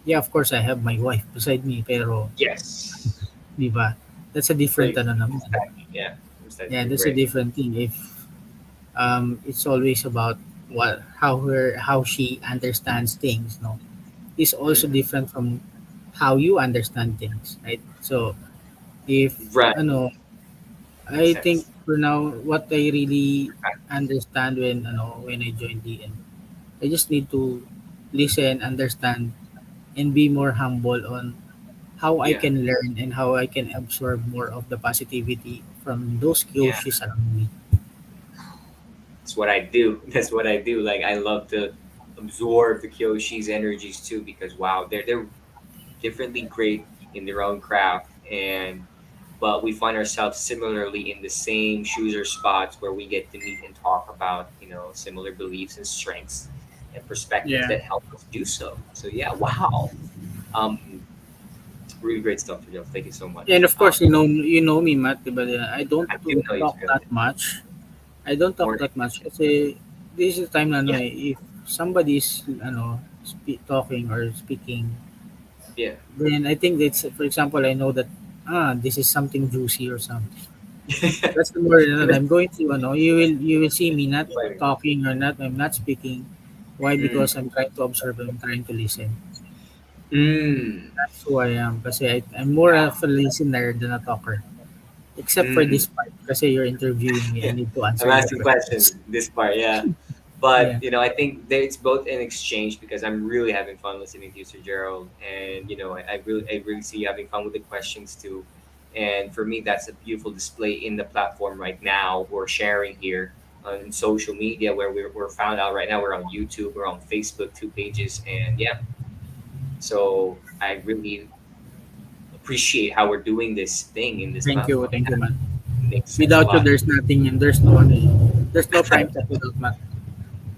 Yeah, of course I have my wife beside me pero yes. 'di ba? That's a different Great. naman. Exactly. Yeah, Yeah, exactly. that's a Great. different thing if it's always about how she understands things, no? Is also Mm, different from how you understand things, right? So if right. Makes I think sense. for now what I really understand when I joined DN, I just need to listen, understand, and be more humble on how I Yeah, can learn and how I can absorb more of the positivity from those yeah. coaches around me. That's what I do. That's what I do. Like I love to absorb the Kyoshi's energies too because wow, they're differently great in their own craft, and but we find ourselves similarly in the same shoes or spots where we get to meet and talk about similar beliefs and strengths and perspectives Yeah. that help us do so. So yeah, wow. Um, really great stuff, Joe. Thank you so And much. of course, you know me, Matt, diba? I don't I do know you, talk Joe. that much. I don't talk More that much kasi this is the time na yeah, if somebody is talking or speaking, yeah. then I think it's, for example, I know that this is something juicy or something. That's the more I'm going to you will see me not talking or not I'm not speaking. Why? Mm. Because I'm trying to observe, I'm trying to listen. Mm. That's who I am kasi I'm more of a listener than a talker. Except for Mm. this part kasi you're interviewing me, I need to I'm answer your asking questions. questions this part, yeah. But Yeah. I think that it's both an exchange because I'm really having fun listening to you, Sir Gerald, and I really see you having fun with the questions too. And for me, that's a beautiful display in the platform right now. We're sharing here on social media where we're found out right now. We're on YouTube, we're on Facebook, 2 pages, and yeah. So I really appreciate how we're doing this thing in this platform. Thank you, man. It makes sense a Without you, lot. there's nothing, and there's no prime time without Matt.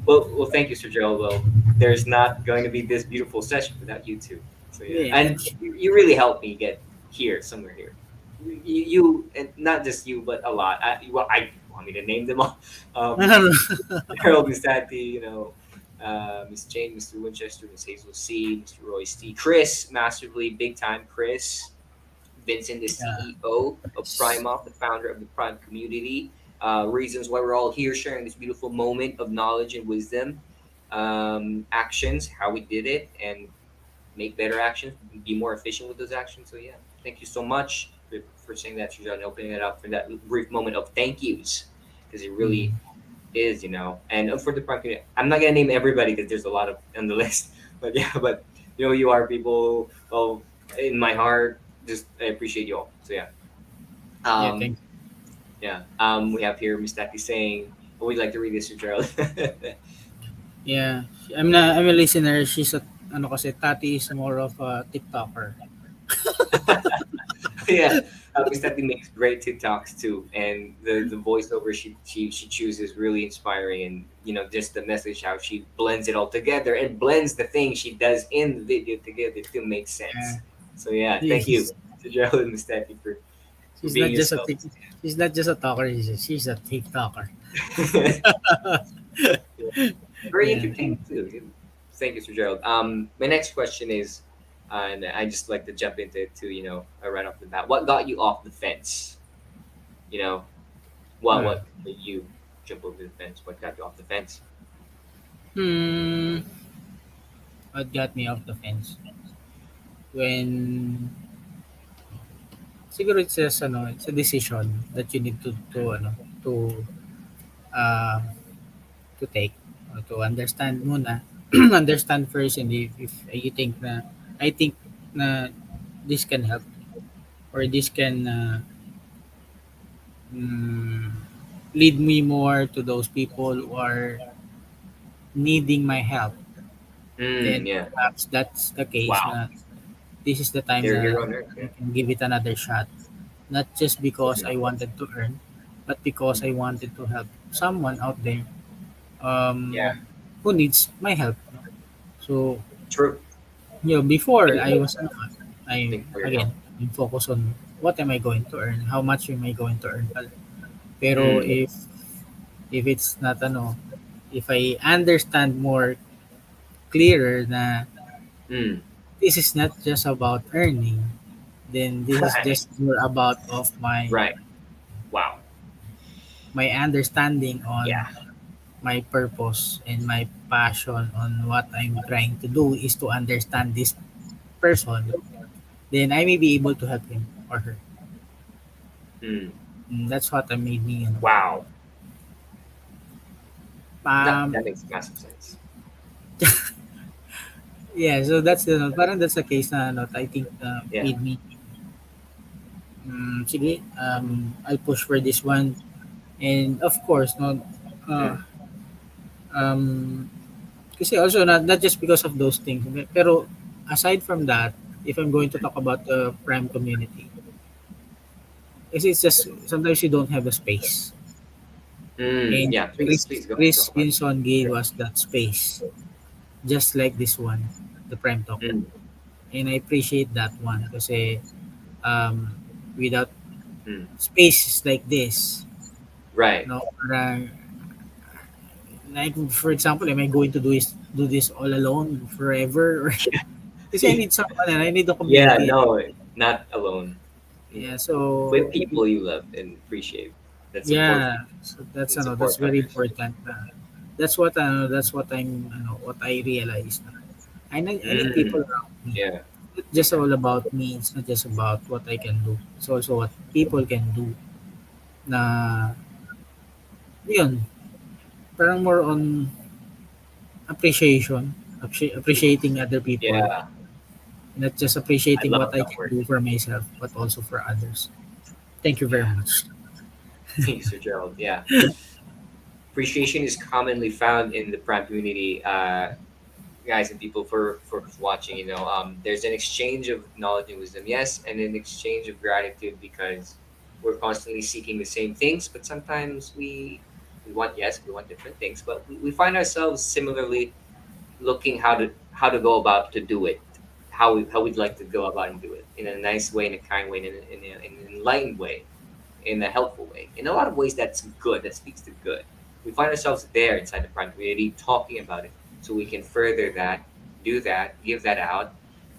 Well, thank you, Sir Gerald. Well, there's not going to be this beautiful session without you two. So yeah, Yeah, and thank you. you really helped me get here, somewhere here. You and not just you, but a lot. I want me to name them all. Um, Gerald, Miss Tati, Miss Jane, Mr. Winchester, Miss Hazel C, Mr. Royce T, Chris, massively big time, Chris. Vincent, the Yeah. CEO of Prime Up, the founder of the Prime community. Reasons why we're all here sharing this beautiful moment of knowledge and wisdom. Actions, how we did it, and make better actions, be more efficient with those actions. So, yeah, thank you so much for saying that, Suzanne, and opening it up for that brief moment of thank yous because it Mm. really is. And for the Prime community, I'm not going to name everybody because there's a lot of on the list, but yeah, but you are people. Well, in my heart, just I appreciate you all. So yeah, Yeah, um, thank yeah. We have here Miss Taki saying, "Oh, we'd like to read this to Gerald." Yeah. I'm a listener. She's a kasi Tati is more of a TikToker. Yeah, Miss Taki makes great TikToks too, and the voiceover she chooses really inspiring, and just the message how she blends it all together and blends the things she does in the video together to make Yeah. sense. So yeah, thank you She's to Gerald and Miss Taki for she's being not just a yourself. tik she's not just a talker, she's a TikToker. Very Yeah. entertaining too. Thank you, Sir Gerald. My next question is, And I just like to jump into it too, right off the bat. What got you off the fence? You know, Hmm. what made you jump over the fence? What got you off the fence? Hmm. What got me off the fence? When siguro it's just it's a decision that you need to uh, to take or to understand muna. Understand first, and if you think na I think na this can help or this can mm, lead me more to those people who are needing my help, then Yeah. perhaps that's the case Wow. na this is the time You're na on Earth. I Yeah. can give it another shot. Not just because Mm, I wanted to earn, but because I wanted to help someone out there yeah. um, who needs my help. No? So, True. before And I was I think for your again help. I'm focused on what am I going to earn, how much am I going to earn pala. Pero Mm, if it's not if I understand more clearer na mm, this is not just about earning, then this is right. just more about of Right. Wow. my understanding Yeah. on my purpose and my passion on what I'm trying to do is to understand this person, then I may be able to help him or her. Mm, That's what made me. wow. That Um, that makes massive sense. yeah, so parang that's the case na I think Yeah. made me, sige, I'll push for this one. And of course, no, uh, Mm, um, kasi also not just because of those things, pero aside from that, if I'm going to talk about the prime community, kasi it's just sometimes you don't have the space. And yeah. Please go ahead. Chris Talk about it. Pinson gave Sure. us that space, just like this one, the Prime Talk. Mm, And I appreciate that one kasi without mm. spaces like this, Right. no, parang, like for example, am I going to do this all alone forever? Kasi I need someone and I need a Yeah. community. No, not alone. Yeah, With so people you love and appreciate that support yeah, you so and that's support very others. important. That's what what I realized. I need Mm, people around me. yeah. It's Big just time. all about me. It's not just about what I can do. It's also what people can do. Na yun, parang more on appreciation, appreciating other people, Yeah. not just I appreciating what love I that can word. do for myself, but also for others. Thank you very Yeah. much. Thank you, Sir Gerald. Yeah. Appreciation is commonly found in the prime community, guys and people for who's watching. There's an exchange of knowledge and wisdom, yes, and an exchange of gratitude because we're constantly seeking the same things, but sometimes we want, yes, we want different things, but we find ourselves similarly looking how to go about to do it, how we'd like to go about and do it in a nice way, in a kind way, in an enlightened way, in a helpful way. In a lot of ways, that's good. That speaks to good. We find ourselves there inside the prime community talking about it, so we can further that, do that, give that out.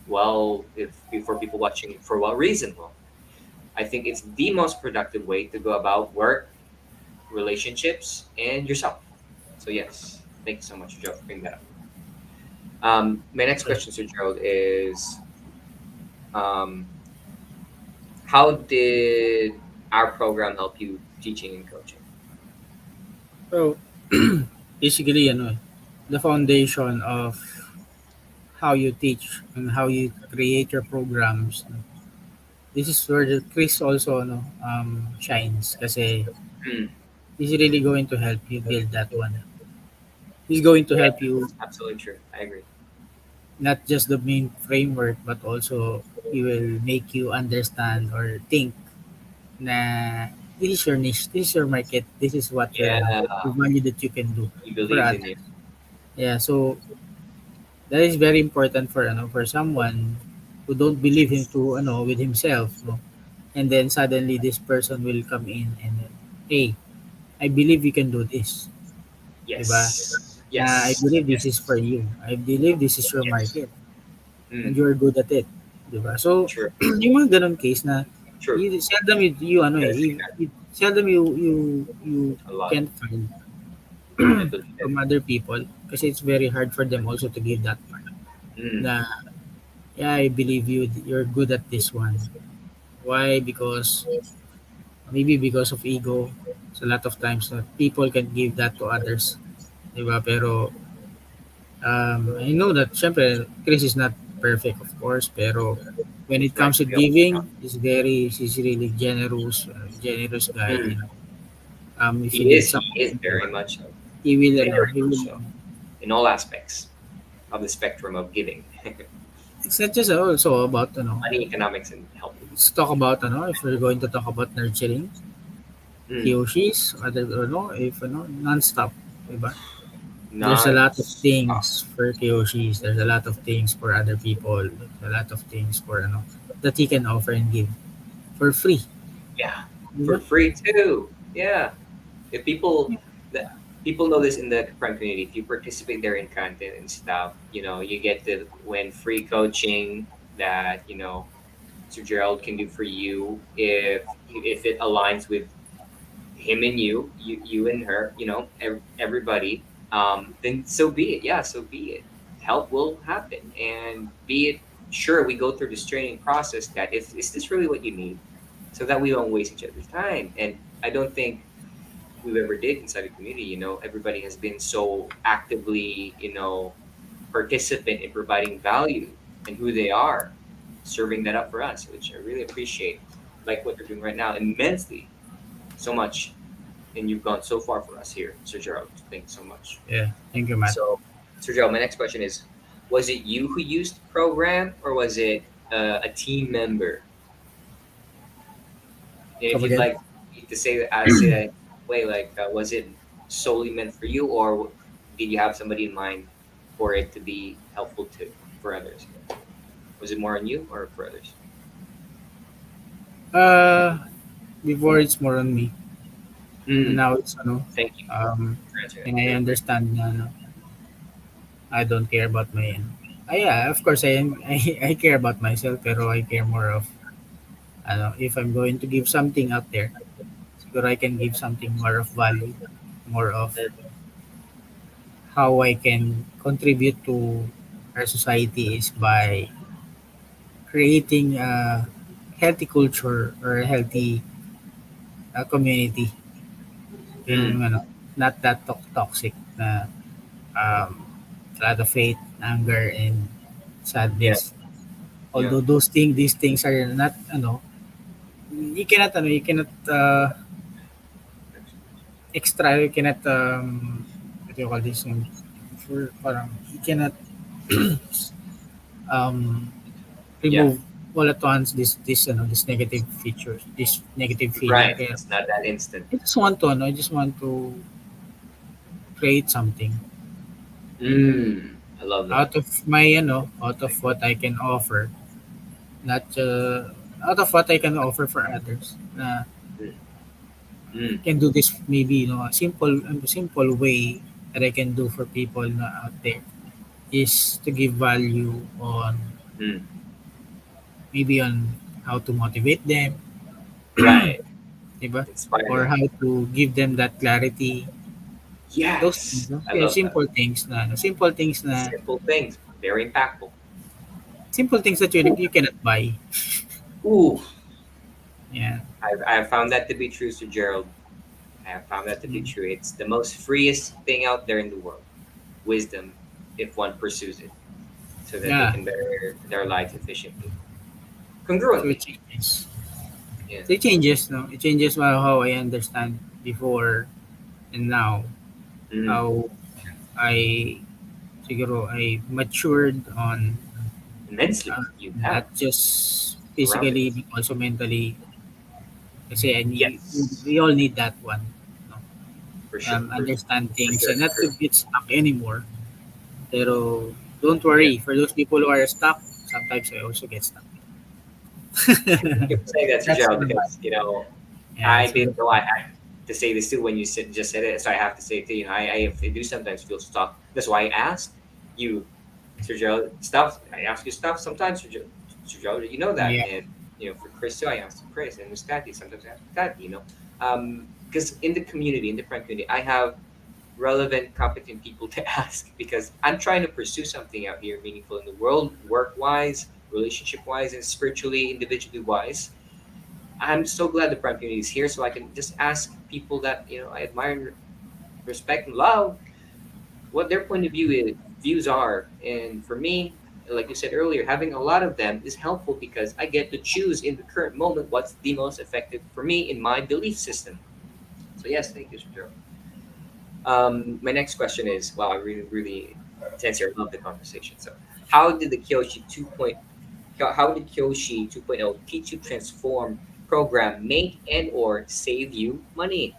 Well, if for people watching, for what reason? Well, I think it's the most productive way to go about work, relationships, and yourself. So yes, thank you so much, Joe, for bringing that up. My next question, Sir Gerald, is um, how did our program help you teaching and coaching? So basically, the foundation of how you teach and how you create your programs. No? This is where the Chris also shines kasi Mm, he's really going to help you build that one. He's going to yeah, help you absolutely true. I agree. not just the main framework but also he will make you understand or think na this is your niche, this is your market, this is what Yeah, the value that you can do he for believes in you. others. Yeah, so that is very important for for someone who don't believe him to with himself, no? And then suddenly this person will come in and then, hey, I believe you can do this, di ba? Yes, Na I yes, believe this is yes, for you. I believe this is your yes. market. and Mm. you're good at it, 'di ba? So True. yung mga ganun case na True. seldom you ano Gotta say that. seldom you A lot. can find I believe it. from other people kasi it's very hard for them also to give that part Mm. na yeah, I believe you're good at this one. Why? Because maybe because of ego. So a lot of times people can give that to others, 'di ba? Pero I know that syempre Chris is not perfect of course, pero when it Right. comes to We all giving, he's really generous guy, mm. If you He need is. He is something, very much so. Very he much will. so. In all aspects of the spectrum of giving. It's not just also about Money, economics, and helping. let's talk about if we're going to talk about nurturing, Mm. Kyoshis, other if non-stop, diba? There's a lot of Non-stop. things for Kyoshis. There's a lot of things for other people. There's a lot of things for that he can offer and give for free, Yeah. For diba? free too. Yeah. If the people know this in the prime community, if you participate there in content and stuff, you get to win free coaching that Sir Gerald can do for you if it aligns with him and you and her, everybody. Then so be it. Yeah, so be it. Help will happen, and be it. Sure, we go through this training process. That if is this really what you need, so that we don't waste each other's time. And I don't think we've ever did inside the community. Everybody has been so actively, participant in providing value and who they are, serving that up for us, which I really appreciate. Like what they're doing right now, immensely, so much, and you've gone so far for us here, Sir Gerald. Thank you so much. Yeah. Thank you, Matt. So, Sir Gerald, my next question is: was it you who used the program, or was it a team member? And if Come you'd again. like to say that way, like, was it solely meant for you, or did you have somebody in mind for it to be helpful to for others? Was it more on you or for others? Uh, Before it's more on me, and Mm, now it's thank you for answering that. and I Really appreciate understand na I don't care about my yeah, of course I care about myself, pero I care more of if I'm going to give something out there, siguro I can give something more of value, more of it. how I can contribute to our society is by creating a healthy culture or a healthy community. Mm, Yung not that toxic na um, a lot of hate, anger, and yeah, sadness. yeah, Although these things are not you cannot you cannot what do you call this for parang you cannot um yeah. remove all at once this negative features, this negative feeling. Right. Kaya It's not that instant. I just want to create something Mm, I love that. out of my out of what I can offer, not out of what I can offer for others. Mm, mm, Can do this maybe a simple way that I can do for people out there is to give value on mm. maybe on how to motivate them, Right. 'di ba? Inspire Or them. how to give them that clarity. Those things, Yes, no? I Yeah, love that. simple Simple things, very impactful. things that you cannot buy. Ooh, Yeah. I have found that to be true, Sir Gerald. I have found that to be Mm. true. It's the most freest thing out there in the world. Wisdom, if one pursues it, so that they Yeah. can better their lives efficiently, So congruently. it changes. Yeah. So it changes, no? It changes how I understand before and now. Mm, How I siguro I matured on immensely, you have not just surrounded physically us. but also mentally kasi Yes, we all need that one. No? for sure, Understand for things sure. and not For, to get stuck anymore. Pero don't yeah. worry, for those people who are stuck, sometimes I also get stuck. Thank you for saying that, Sir That's Gerald, normal. because Yeah, I so didn't know I had to say this too when you just said it, so I have to say it too. I do sometimes feel stuck. That's why I asked you Sir Gerald, stuff. I ask you stuff sometimes, Sir Gerald, you know that, Yeah. and for Chris too, I ask Chris, and with Tati, sometimes I ask Tati, because in the community, in the friend community, I have relevant, competent people to ask because I'm trying to pursue something out here meaningful in the world, work wise, relationship wise, and spiritually, individually wise. I'm so glad the prime community is here, so I can just ask people that I admire, and respect, and love what their point of views are. And for me, like you said earlier, having a lot of them is helpful because I get to choose in the current moment what's the most effective for me in my belief system. So yes, thank you, Sir Joe. My next question is, wow, I really, really intense here. I love the conversation. So, how did the Kyoshi 2.0, how did Kyoshi 2.0 teach you transform program make and or save you money?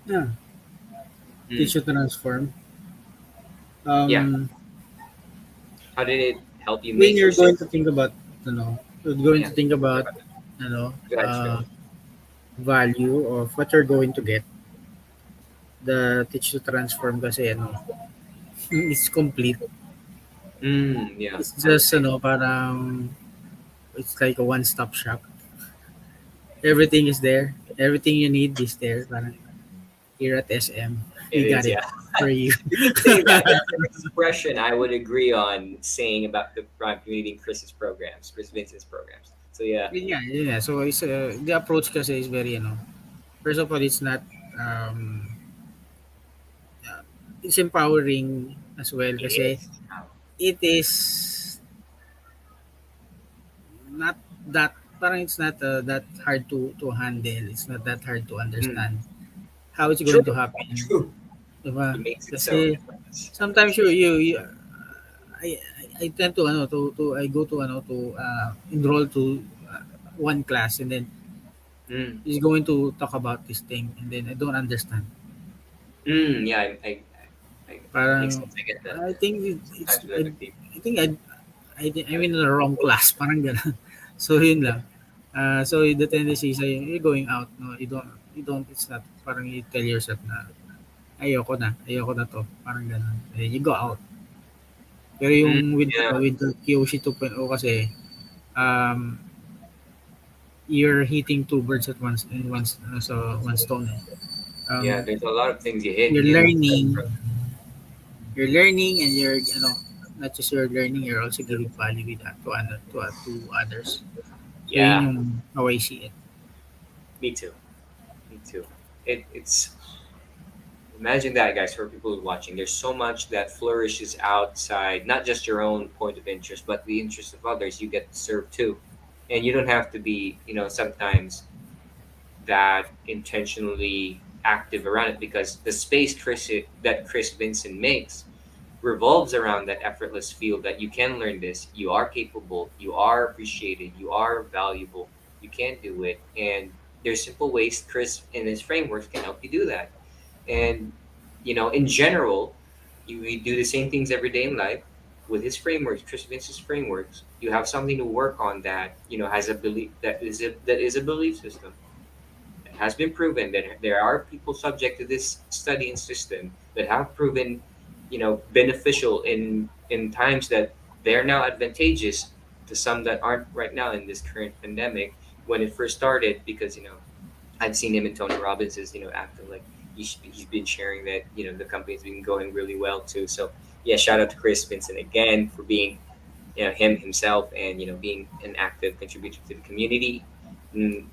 Yeah. Mm, Teach you transform. yeah. Um, How did it help you when make or you're save? going to think about, you're going Yeah. to think Sorry about, about that. you know, Go ahead, Sir. value of what you're going to get. The teach to transform kasi, it's complete. Yeah, It's I would just, say. parang, it's like a one-stop shop. Everything is there. Everything you need is there. Parang here at SM, It we got is, it yeah. for you. You can say that. That's an expression I would agree on saying about the Prime Community and Chris's programs, Chris Vincent's programs. So yeah. Yeah, yeah. So it's the approach kasi is very, first of all, it's not uh, it's empowering as well It kasi is. Wow. it is not that parang it's not that hard to handle. It's not that hard to Mm. understand how it's going to True. happen. True. He Diba? makes it so. Kasi sometimes you I tend to I go to enroll to one class and then Mm. he's going to talk about this thing and then I don't understand. Yeah, it makes Parang sense. I get that. I think it's Sometimes we let the people I think I'm have it. in the wrong class parang gano'n. So yun lang. So the tendency is you're going out, no, you don't it's not parang you tell yourself na ayoko na 'to, parang gano'n. And you go out. Pero Mm, yung yeah, with the Kiyoshi 2.0 kasi um you're hitting two birds at once in one stone. Eh. yeah. Um, There's a lot of things you hit you're in. learning, and not just you're learning, you're also giving value with that to others. So yun Yeah, yung how I see it. me too. Me too. It's imagine that, guys, for people who are watching. There's so much that flourishes outside, not just your own point of interest, but the interest of others. You get to serve too, and you don't have to be, sometimes that intentionally active around it because the space that Chris Vincent makes revolves around that effortless feel that you can learn this, you are capable, you are appreciated, you are valuable, you can do it, and there's simple ways Chris and his frameworks can help you do that. And in general, we do the same things every day in life. With his frameworks, Chris Vincent's frameworks, you have something to work on that has a belief that is a belief system. It has been proven that there are people subject to this studying system that have proven, beneficial in times that they're now advantageous to some that aren't right now in this current pandemic when it first started because I've seen him and Tony Robbins acting like he's been sharing that the company's been going really well too. So yeah, shout out to Chris Vincent again for being him himself and being an active contributor to the community. Mm,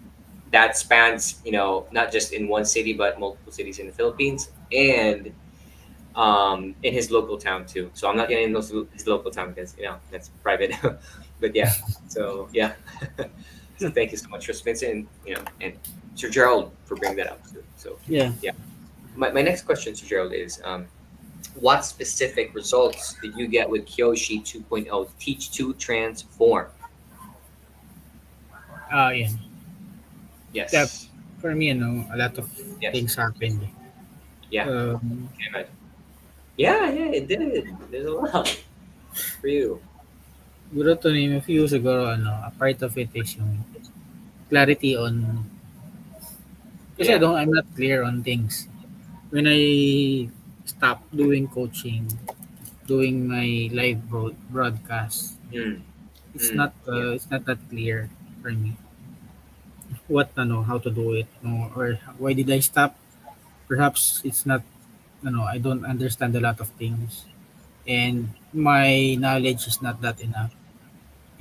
that spans not just in one city but multiple cities in the Philippines and in his local town too. So I'm not getting into his local town because that's private. But yeah, so yeah. So thank you so much for Spencer and Sir Gerald for bringing that up too. So Yeah. yeah, my next question, Sir Gerald, is what specific results did you get with Kyoshi 2.0 Teach to Transform? Yeah. That Yes, for me, a lot of yes, things happened. yeah. Um, Can imagine. Yeah, yeah, it did. There's a lot for you. Siguro to name a few, siguro a part of it is yung clarity on kasi Yeah. I'm not clear on things. When I stopped doing coaching, doing my live broadcast. Mm, It's mm, not yeah. it's not that clear for me what how to do it, no, or why did I stop. Perhaps it's not, I don't understand a lot of things, and my knowledge is not that enough.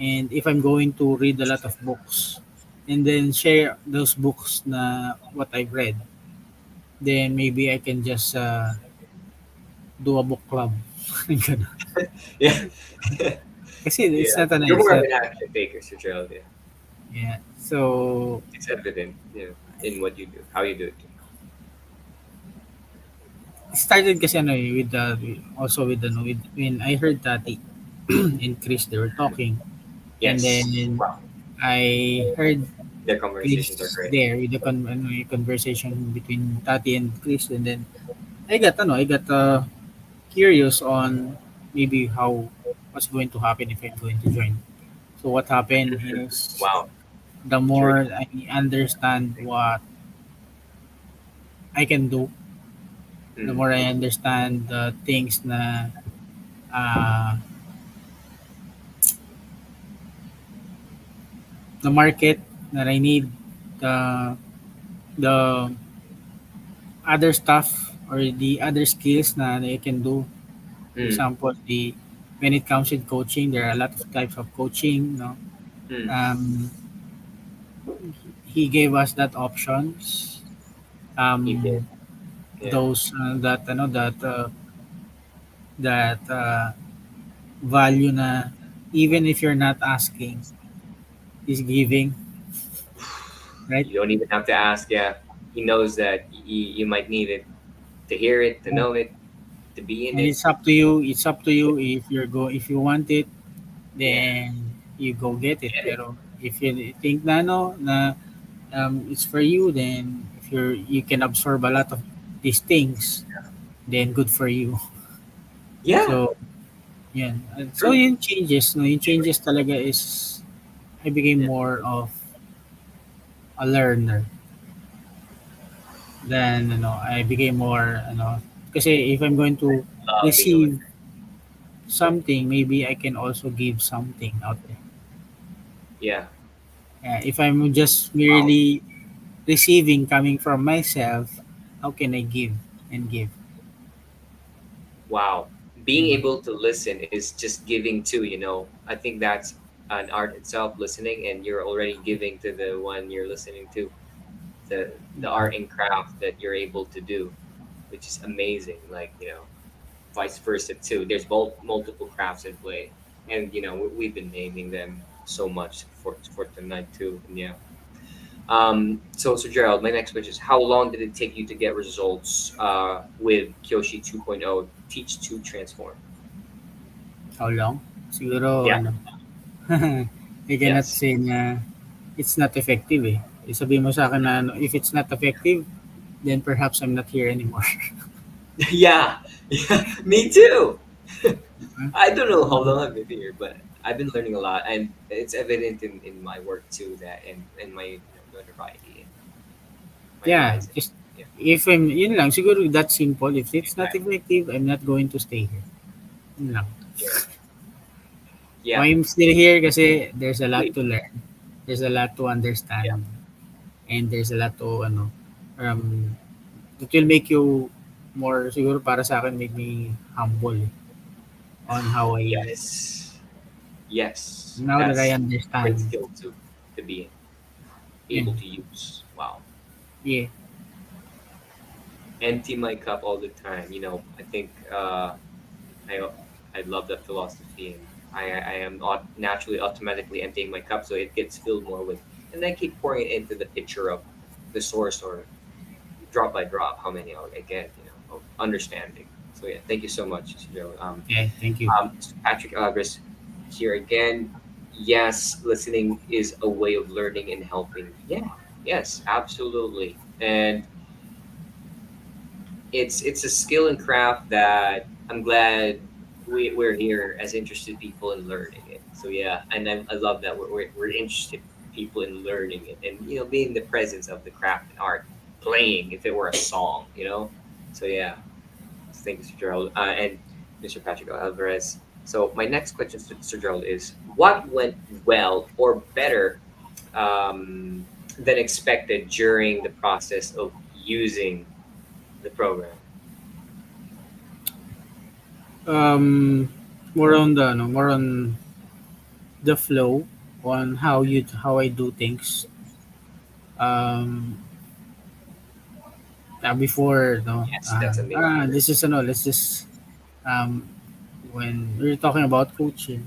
And if I'm going to read a lot of books and then share those books na what I've read, then maybe I can just do a book club. Ganun. Yeah. Kasi Yeah. You're it's more of not, an action taker, Sir Gerald. Yeah. yeah. So It's evident, in what you do, how you do it. it started kasi with the, also with the, with, when I heard Tati and Chris, they were Mm. talking, and Yes. then Wow. I heard Their conversations are Chris great. there with the yung conversation between Tati and Chris, and then I got curious on maybe how what's going to happen if I'm going to join. So what happened is, Wow. the Curious. more I understand what I can do, the Mm. more I understand the things na uh, the market that I need, the the other stuff or the other skills na I can do. For Mm. example, the when it comes with coaching, there are a lot of types of coaching. No, Mm. um, he gave us that options. You did. Um, Yeah. those that that value na even if you're not asking, is giving, right? You don't even have to ask. Yeah. He knows that you might need it to hear it, to Yeah. know it, to be in And it. it's up to you. It's up to you if if you want it, Yeah. then you go get it. Get it. Pero if you think na na it's for you, then if you can absorb a lot of these things, then good for you. Yeah. So yeah. So True. yung changes, no, yung changes talaga is I became Yeah. more of a learner than, I became more, kasi if I'm going to Being a learner. receive something, maybe I can also give something out there. Yeah. If I'm just Wow. merely receiving coming from myself, how can I give and give? Wow. Being Diba? able to listen is just giving too, I think that's an art itself, listening, and you're already giving to the one you're listening to, the Yeah. art and craft that you're able to do, which is amazing. Like, vice versa too. There's multiple crafts in play, and we've been naming them so much for tonight too. And yeah. So Gerald, my next question is: how long did it take you to get results with Kyoshi 2.0 Teach to Transform? How long? Siguro, Yeah. I cannot Yes. say na it's not effective eh. Sabihin mo sa akin na if it's not effective, then perhaps I'm not here anymore. Yeah. Yeah. Me too. Diba? I don't know how So, long I've been here, but I've been learning a lot, and it's evident in my work too, that and my notoriety and my yeah, rising. just Yeah. if I'm, yun lang, siguro that simple. If it's not Exactly. effective, I'm not going to stay here. Yun lang. Yeah. Yeah. Why I'm still here kasi there's a lot Wait. to learn. There's a lot to Yeah. understand. And there's a lot to, it will make you more, siguro para sa akin, make me humble on how I, Yes. Yes. now that I That's a great understand. skill to be Yeah, able to use. Wow. yeah, Empty my cup all the time. I think I I love that philosophy, and I am naturally automatically emptying my cup, so it gets filled more with, and I keep pouring it into the pitcher of the source, or drop by drop, how many I get, of understanding. So yeah, thank you so much, Joe. yeah, thank you. Patrick Agres here again. Yes, listening is a way of learning and helping. Yeah, yes, absolutely. And it's a skill and craft that I'm glad we're here as interested people in learning it. So yeah, and I love that we're interested people in learning it, and being the presence of the craft and art, playing if it were a song. So yeah, thanks, Gerald. And Mr. Patrick Alvarez. So my next question, Sir Gerald, is what went well or better than expected during the process of using the program? Um, more on the no, more on the flow on how I do things. Um, before no, Yes, that's amazing. this is no, let's just um, when we're talking about coaching,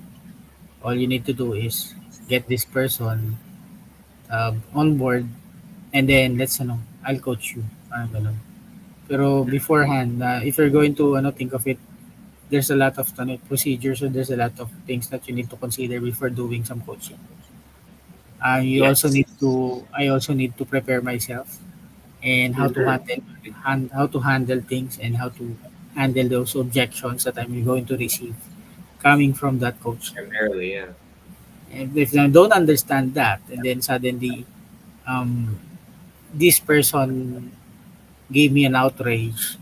all you need to do is get this person on board, and then let's I'll coach you. Parang ganun. Pero beforehand, if you're going to think of it, there's a lot of procedures, or there's a lot of things that you need to consider before doing some coaching. You also Yes. need to I also need to prepare myself and Mm-hmm. how to handle things, and how to handle those objections that I'm going to receive coming from that coach. Primarily, yeah. And if I don't understand that, and then suddenly um, this person gave me an outrage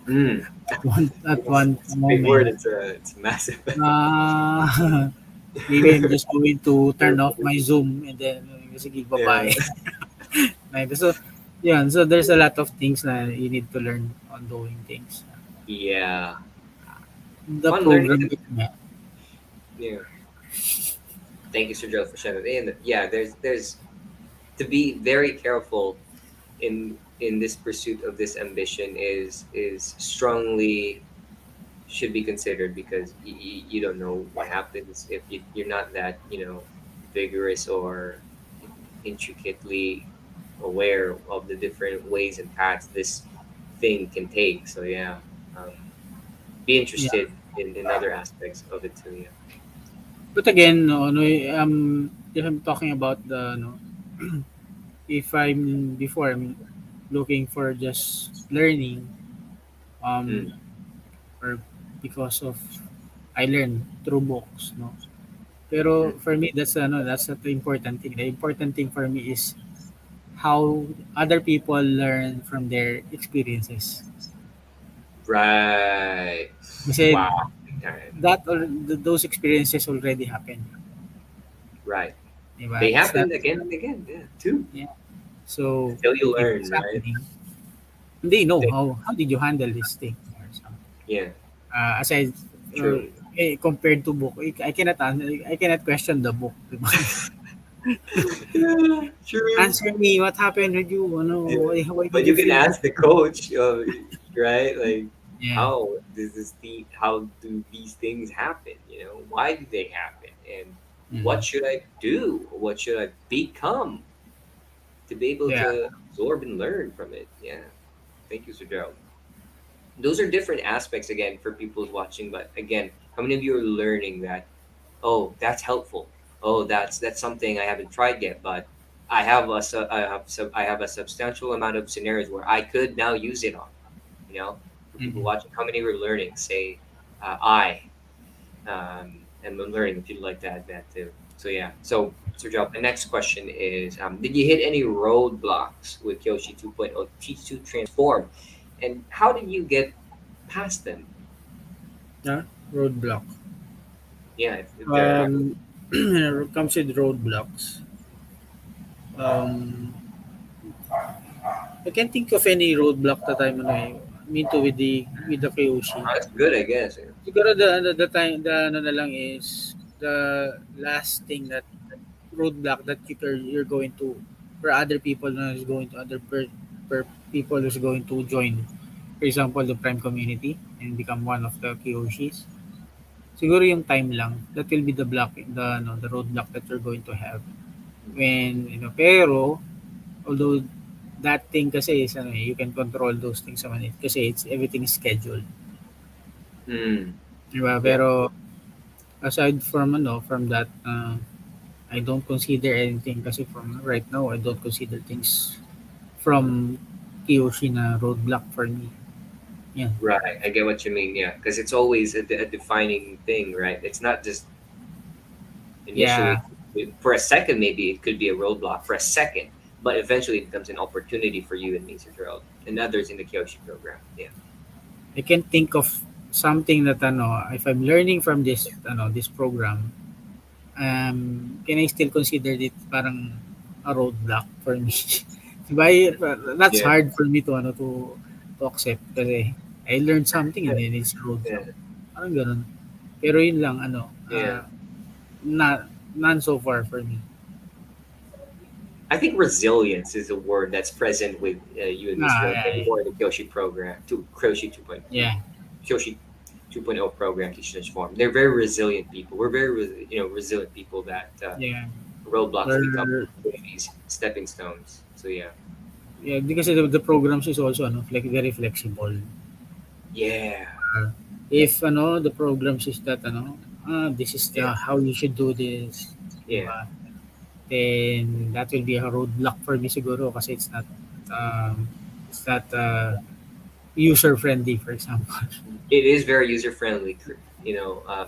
Mm. at one It's a big word. moment, It's massive. uh, maybe I'm just going to turn off my Zoom, and then sige, Yeah. bye-bye. Like, so, yeah, so there's a lot of things na you need to learn on doing things. Yeah. The Fun learning. program nga, Yeah. Thank you, Sir Joe, for sharing. And yeah, there's to be very careful in this pursuit of this ambition is strongly should be considered because you don't know what happens if you're not that vigorous or intricately aware of the different ways and paths this thing can take. So yeah, um, be yeah. interested in other aspects of it too. Yeah. But again, if I'm talking about if I'm before I'm looking for just learning, Mm, um, or because of I learn through books, no. mm. Pero for me, that's not the important thing. The important thing for me is how other people learn from their experiences. Right. Kasi Wow. Big time. those experiences already happened. Right. Diba? They It's not, happen again and again. Yeah. Too. yeah. So Until you if learn, it's right? happening, they know They- how did you handle this thing or something. yeah. Aside, uh, True. compared to book, I cannot question the book. Diba? Yeah. True. Answer me, what happened with you? Yeah. Why did But you you can feel this ask the way? coach, right? Like, Yeah, how do these things happen? Why do they happen? And mm, what should I do? What should I become to be able yeah, to absorb and learn from it? Yeah. Thank you, Sir Gerald. Those are different aspects again for people who's watching, but again, how many of you are learning that, oh, that's helpful. Oh, that's something I haven't tried yet, but I have a substantial amount of scenarios where I could now use it on. For people mm, watching, how many were learning? Say, I am learning. If you'd like to add that too. So yeah. So Sir Job, the next question is: did you hit any roadblocks with Kyoshi 2.0 Teach to Transform, and how did you get past them? yeah. Roadblock. Yeah, if there are. Um, when it comes with roadblocks, um, I can't think of any roadblock that I'm into with the Kyoshi. Oh, that's good, I guess. Yeah. Siguro the time the ano na lang is the last thing that roadblock that you're going to for other people na is going to other per people who's going to join, for example, the Prime community and become one of the Kyoshis. Siguro yung time lang that will be the roadblock that you're going to have when pero although that thing kasi is you can control those things naman kasi it's everything is scheduled, Mm, di ba? yeah. Pero aside from from that, I don't consider anything kasi from right now I don't consider things from Kiyoshi na roadblock for me. Yeah. Right, I get what you mean. Yeah, because it's always a defining thing, right? It's not just Yeah. initially for a second. Maybe it could be a roadblock for a second, but eventually it becomes an opportunity for you and Mr. Gerald and others in the Kyoshi program. Yeah. I can think of something that if I'm learning from this program, can I still consider it parang a roadblock for me? Diba, that's Yeah. hard for me to accept kasi I learned something and then it's a roadblock. Yeah. Parang ganun. Pero yun lang, Yeah. none so far for me. I think resilience is a word that's present with you and Miss Gerald Yeah, anymore in the Kyoshi program, to Kyoshi 2.2, yeah, Kyoshi 2.0 program, Teach Transform. They're very resilient people. We're very, resilient people that yeah. roadblocks become Or, opportunities, stepping stones. So yeah, yeah, because the programs is also very flexible. yeah, If the programs is that this is yeah, how you should do this, yeah. diba? Then that will be a roadblock for me siguro kasi um, it's not user friendly, for example. It is very user friendly.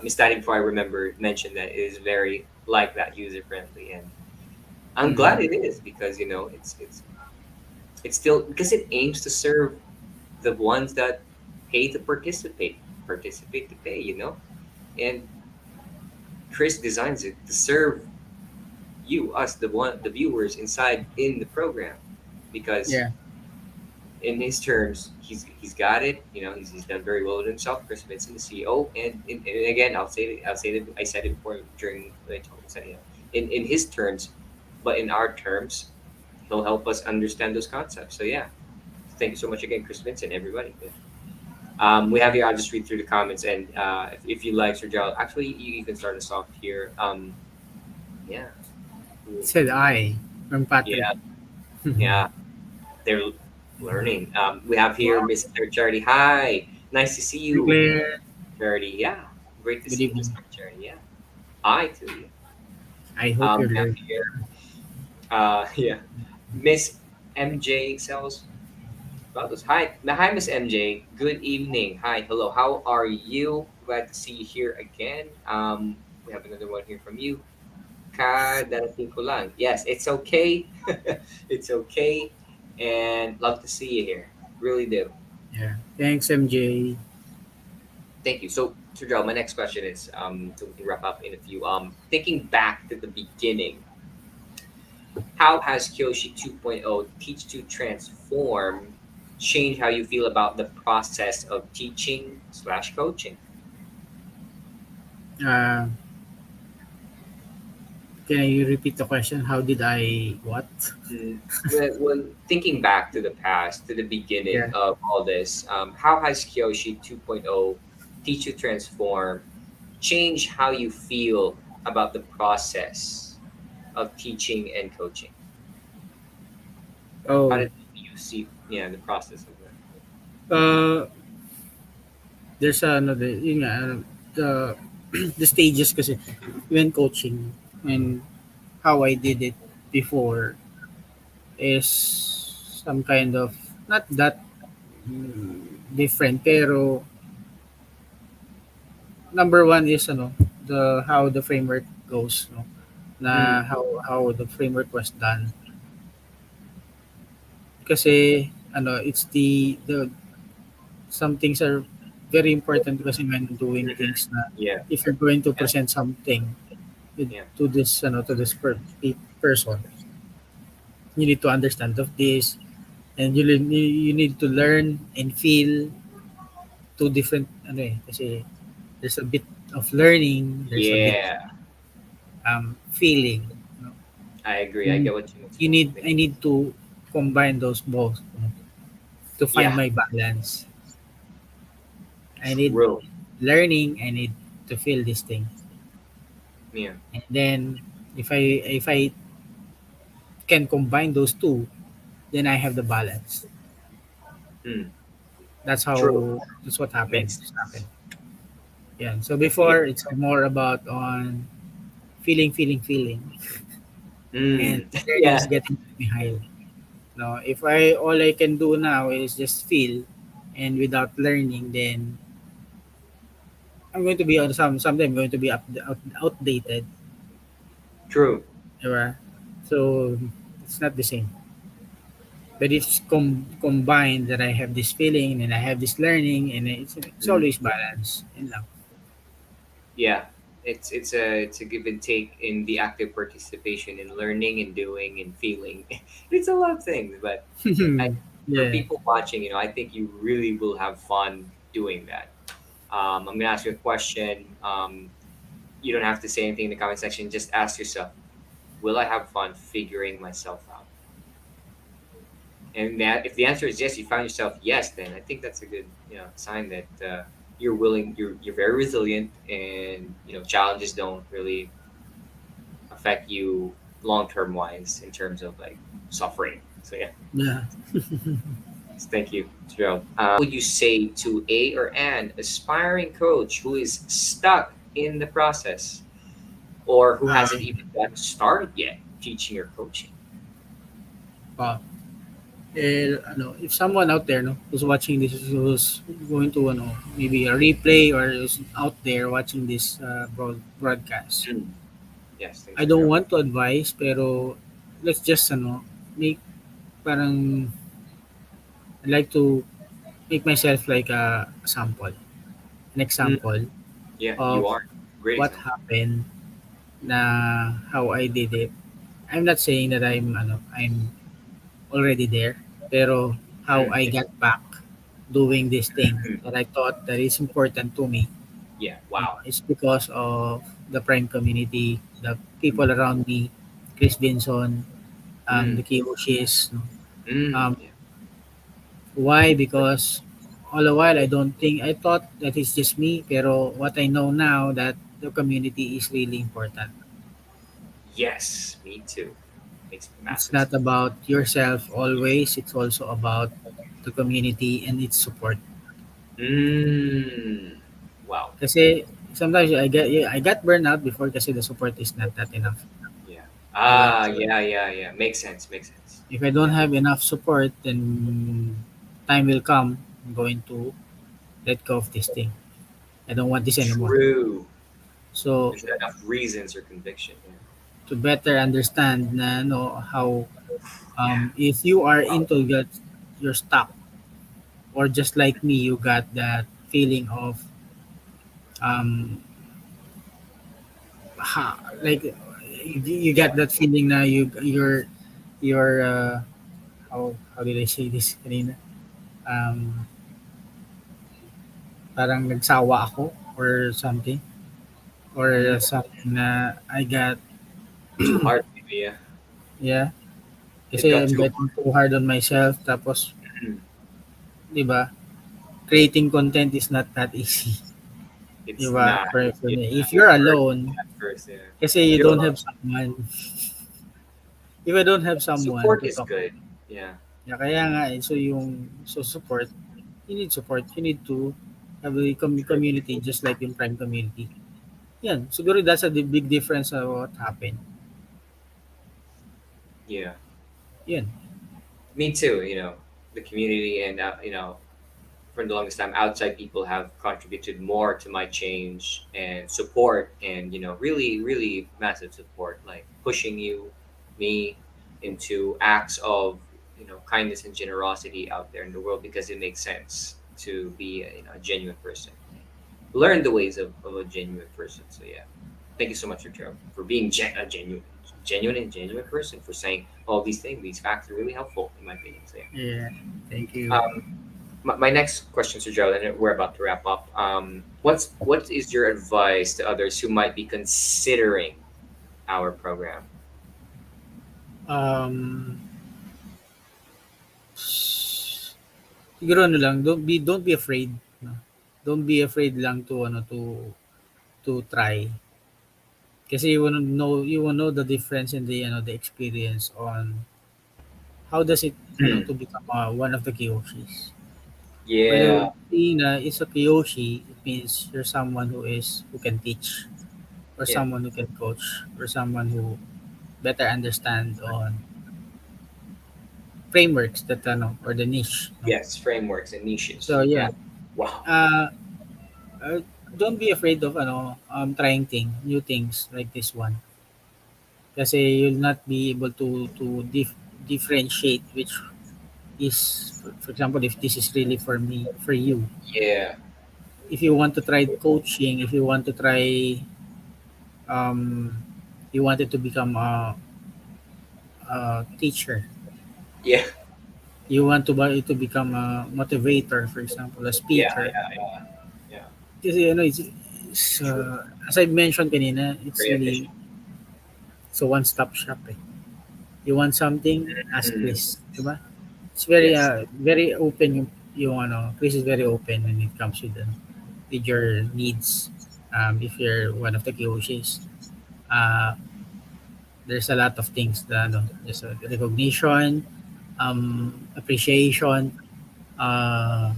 Miss Daddy before I remember mentioned that it is very like that, user friendly, and I'm glad Mm. it is because it's still because it aims to serve the ones that pay to participate to pay, and Chris designs it to serve us, the viewers inside in the program, because Yeah, in his terms, he's got it. He's done very well with himself. Chris Vincent, the CEO, and again, I'll say that I said it before during when I told him, in his terms, but in our terms, he'll help us understand those concepts. So yeah, thank you so much again, Chris Vincent, everybody. Yeah. We have here. I'll just read through the comments, and if you like Sir Gerald, actually, you can start us off here. Yeah, it said I from Patrick. yeah, yeah. They're learning. We have here Wow, Mr. Charity. Hi, nice to see you, Claire. Charity. Yeah, great to Good see you, evening. Mr. Charity. Yeah, hi to you. I hope you're We have learning. here, yeah, Miss MJ sells bottles. Hi, Miss MJ. Good evening. Hi, hello. How are you? Glad to see you here again. We have another one here from you. Kadarating ko lang. Yes, it's okay. It's okay, and love to see you here. Really do. Yeah. Thanks, MJ. Thank you. So, Sir Joe, my next question is, so we can wrap up in a few. Thinking back to the beginning, how has Kyoshi 2.0 Teach to Transform changed how you feel about the process of teaching slash coaching? Uh, can you repeat the question? How did I what? Mm, when thinking back to the past, to the beginning Yeah. of all this, how has Kyoshi 2.0 Teach to Transform changed how you feel about the process of teaching and coaching? How Oh, did you see, yeah, the process of that? uh, there's another yun nga, the the stages kasi when coaching and how I did it before is some kind of not that different pero number one is the how the framework goes, no, Mm, na how the framework was done kasi it's the some things are very important kasi when doing mhm. things na Yeah, if you're going to yeah, present something yeah, to this person, you need to understand of this, and you need to learn and feel two different kasi there's a bit of learning, there's a bit yeah. feeling, you know. I agree. I You, get what you you mean. need I need to combine those both, to find Yeah, my balance. I need true. learning, I need to feel this thing, Yeah, and then if I can combine those two, then I have the balance. mm, true. That's what happened. Makes Happened. sense. Yeah. So I think it. before it's more about on feeling, and Mm, learning is yeah, getting behind. No, if all I can do now is just feel, and without learning, then I'm going to be on someday I'm going to be outdated. true. Diba? So it's not the same. But it's combined that I have this feeling and I have this learning, and it's Mm. always balance. Yun lang. Yeah, it's a give and take in the active participation in learning and doing and feeling. It's a lot of things, but I, for Yeah. people watching, I think you really will have fun doing that. I'm gonna ask you a question. You don't have to say anything in the comment section. Just ask yourself, will I have fun figuring myself out? And that if the answer is yes, you found yourself yes, then I think that's a good sign that you're willing. You're very resilient, and challenges don't really affect you long term wise in terms of like suffering. So yeah, Yeah. thank you, Gerald. Would you say to a or an aspiring coach who is stuck in the process or who hasn't Um, even gotten started yet teaching or coaching? uh, if someone out there, no, who's watching this, who's going to, maybe a replay or is out there watching this broadcast, Mm. Yes, I thanks, don't Gerald. want to advise, pero let's just, make, parang, I like to make myself like a sample, an Mm. example Yeah, you of are. Great what example. happened, na how I did it. I'm not saying that I'm already there, pero how Mm. I Yeah. got back doing this thing Mm. that I thought that is important to me. Yeah. Wow. It's because of the Prime community, the Mm. people around me, Chris Vinson, the Mm. Kiyoshis. No? Mm. Um, Yeah. why? Because all the while I thought that it's just me, pero what I know now that the community is really important. Yes, me too. Makes It's massive not sense. about yourself always, it's also about the community and its support. Mm. Wow. Kasi sometimes I got burnout before kasi the support is not that enough. Yeah. Diba? Ah, So yeah, yeah, yeah. Makes sense. Makes sense. if I don't Yeah. have enough support, then time will come. I'm going to let go of this thing. I don't want this anymore. True. So There's not enough reasons or conviction. Yeah. to better understand na how Yeah. if you are Wow. into that, you're stuck, or just like me, you got that feeling of um like you Yeah. got that feeling na you're how did I say this kanina? Um, Parang nagsawa ako or something, or Mm. something na I got, Too hard, maybe. Yeah. yeah, It kasi got I'm too getting too hard on myself, tapos hard. 'di ba, creating content is not that easy, 'di It's ba? not. For Yeah. me, if I've you're heard alone, that first. Yeah. kasi you You're don't alone. have someone, if I don't have someone Support to is talk, good. Yeah. yeah, kaya nga so support, you need support, you need to have a True. community just like yung Prime community. Yan, siguro that's a big difference of what happened. Yeah. Yan. Me too. The community and for the longest time, outside people have contributed more to my change and support, and really, really massive support, like pushing me, into acts of kindness and generosity out there in the world because it makes sense to be a genuine person. Learn the ways of a genuine person. So yeah, thank you so much, Gerald, for being a genuine person, for saying all these things. These facts are really helpful in my opinion. So yeah. Yeah. Thank you. My next question, Sir Gerald, and we're about to wrap up. What is your advice to others who might be considering our program? Um, Siguro lang, don't be afraid, no? Don't be afraid lang to try. Kasi you will know the difference in the experience on how does it, Hmm. to become one of the Kiyoshis. When Yeah. you see na is a Kiyoshi, it means you're someone who can teach, or Yeah. someone who can coach, or someone who better understand on frameworks that or the niche, no. Yes. Frameworks and So niches. Yeah. yeah, Wow. uh, uh don't be afraid of trying new things like this one, kasi you'll not be able to differentiate which for example, if this is really for me, for you. Yeah. If you want to try coaching, if you want to try, um, you wanted to become a teacher, Yeah. you want to become a motivator, for example, a Yeah. speaker. Yeah. Yeah. Kasi it's True. as I mentioned kanina, it's Very really efficient. it's a one-stop shop. Eh. You want something, ask Mm. Chris, di ba? It's Yes. very open yung Chris is very open when it comes with your needs. If you're one of the coaches, uh, there's a lot of things that there's a recognition, appreciation, uh,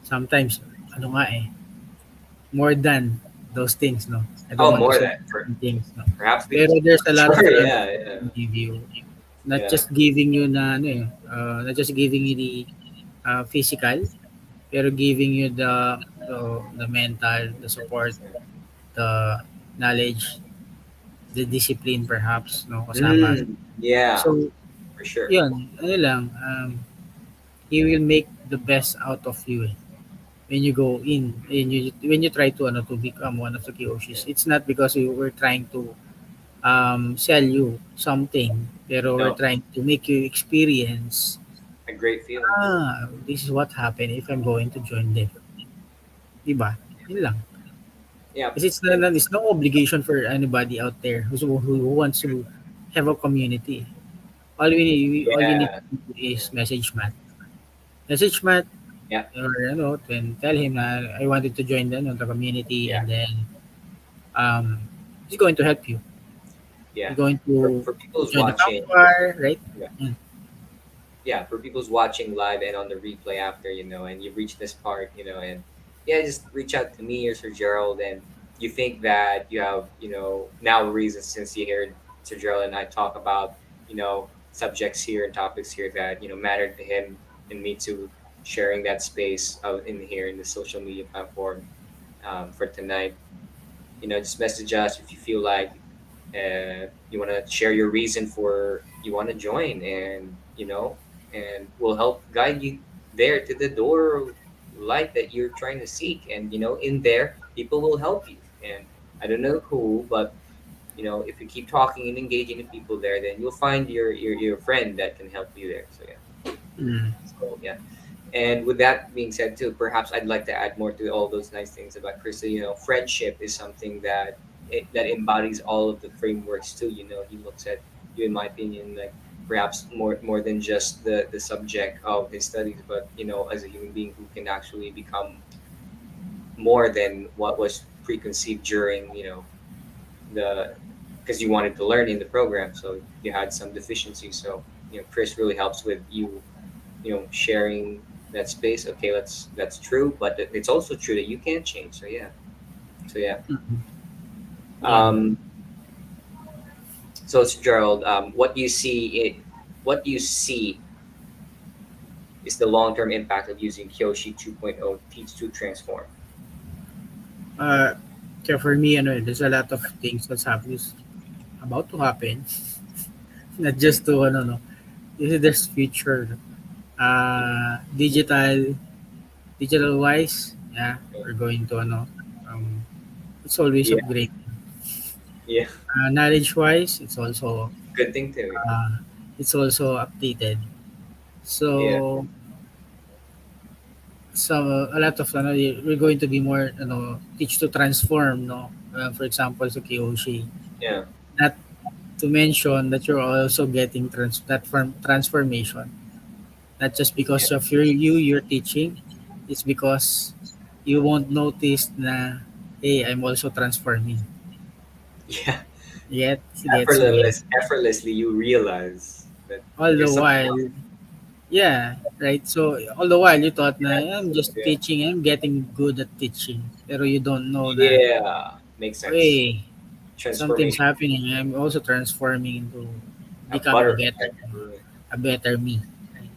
sometimes nga more than those things, no. I don't Oh, want to more say than for things, no. perhaps the Pero there's a lot of sure. things Yeah. that Yeah. can give you, not Yeah. just giving you not just giving you the physical, pero giving you the mental, the support, the knowledge, the discipline perhaps, no, kasama. Mm. Yeah. So, For sure. yun, ano lang, he will make the best out of you eh. When you go in, when you try to become one of the Yeah. KOCs, it's not because we were trying to sell you something, pero we're No. trying to make you experience, A great feeling. this is what happened if I'm going to join them. Diba? Yun lang. Yeah. Kasi And it's no obligation for anybody out there who wants to have a community. All you need yeah. to do is message Matt. Message Matt Yeah. or then tell him na I wanted to join the community, Yeah. and then um he's going to help you. Yeah. He's going For to people who's join the watching. campfire, right? Yeah. Mm. Yeah, for people who's watching live and on the replay after, and you've reached this part, and yeah, just reach out to me or Sir Gerald, and you think that you have, now a reason since you heard Sir Gerald and I talk about, subjects here and topics here that, mattered to him and me too, sharing that space out in here in the social media platform for tonight. Just message us if you feel like you want to share your reason for you want to join, and we'll help guide you there to the door of light that you're trying to seek. And in there, people will help you. And I don't know who, but if you keep talking and engaging with people there, then you'll find your friend that can help you there. So yeah. Mm. So yeah. And with that being said, too, perhaps I'd like to add more to all those nice things about Krista. Friendship is something that embodies all of the frameworks too. He looks at you, in my opinion, like perhaps more than just the subject of his studies, but as a human being who can actually become more than what was preconceived during the because you wanted to learn in the program, so you had some deficiencies. So Chris really helps with sharing that space. Okay, that's true, but it's also true that you can change. So yeah. So yeah. Mm. Yan. um so Gerald, what do you see is the long-term impact of using Kyoshi 2.0 teach to transform? Uh, Kaya for me, there's a lot of things that's happening, about to happen. Not just to, no. There's future. Digital wise, yeah, we're going to, it's always Yeah. upgrade. Yeah. Knowledge wise, Good thing too. uh, it's also updated. Yeah. So, a lot of, we're going to be more, teach to transform, no. For example, sa Kiyoshi. Yeah. Not to mention that you're also getting transformation, not just Yeah. because of you're teaching, it's because you won't notice na, hey, I'm also transforming. Yeah. Yet, gets me. Effortlessly you realize that All the there's something while, wrong. yeah, right? So, all the while, you thought na, Yeah. I'm just Yeah. teaching, I'm getting good at teaching. Pero you don't know na, Yeah. Makes sense. hey, something's Transformation. happening. I'm also transforming into A become butterfly. a better me. Right?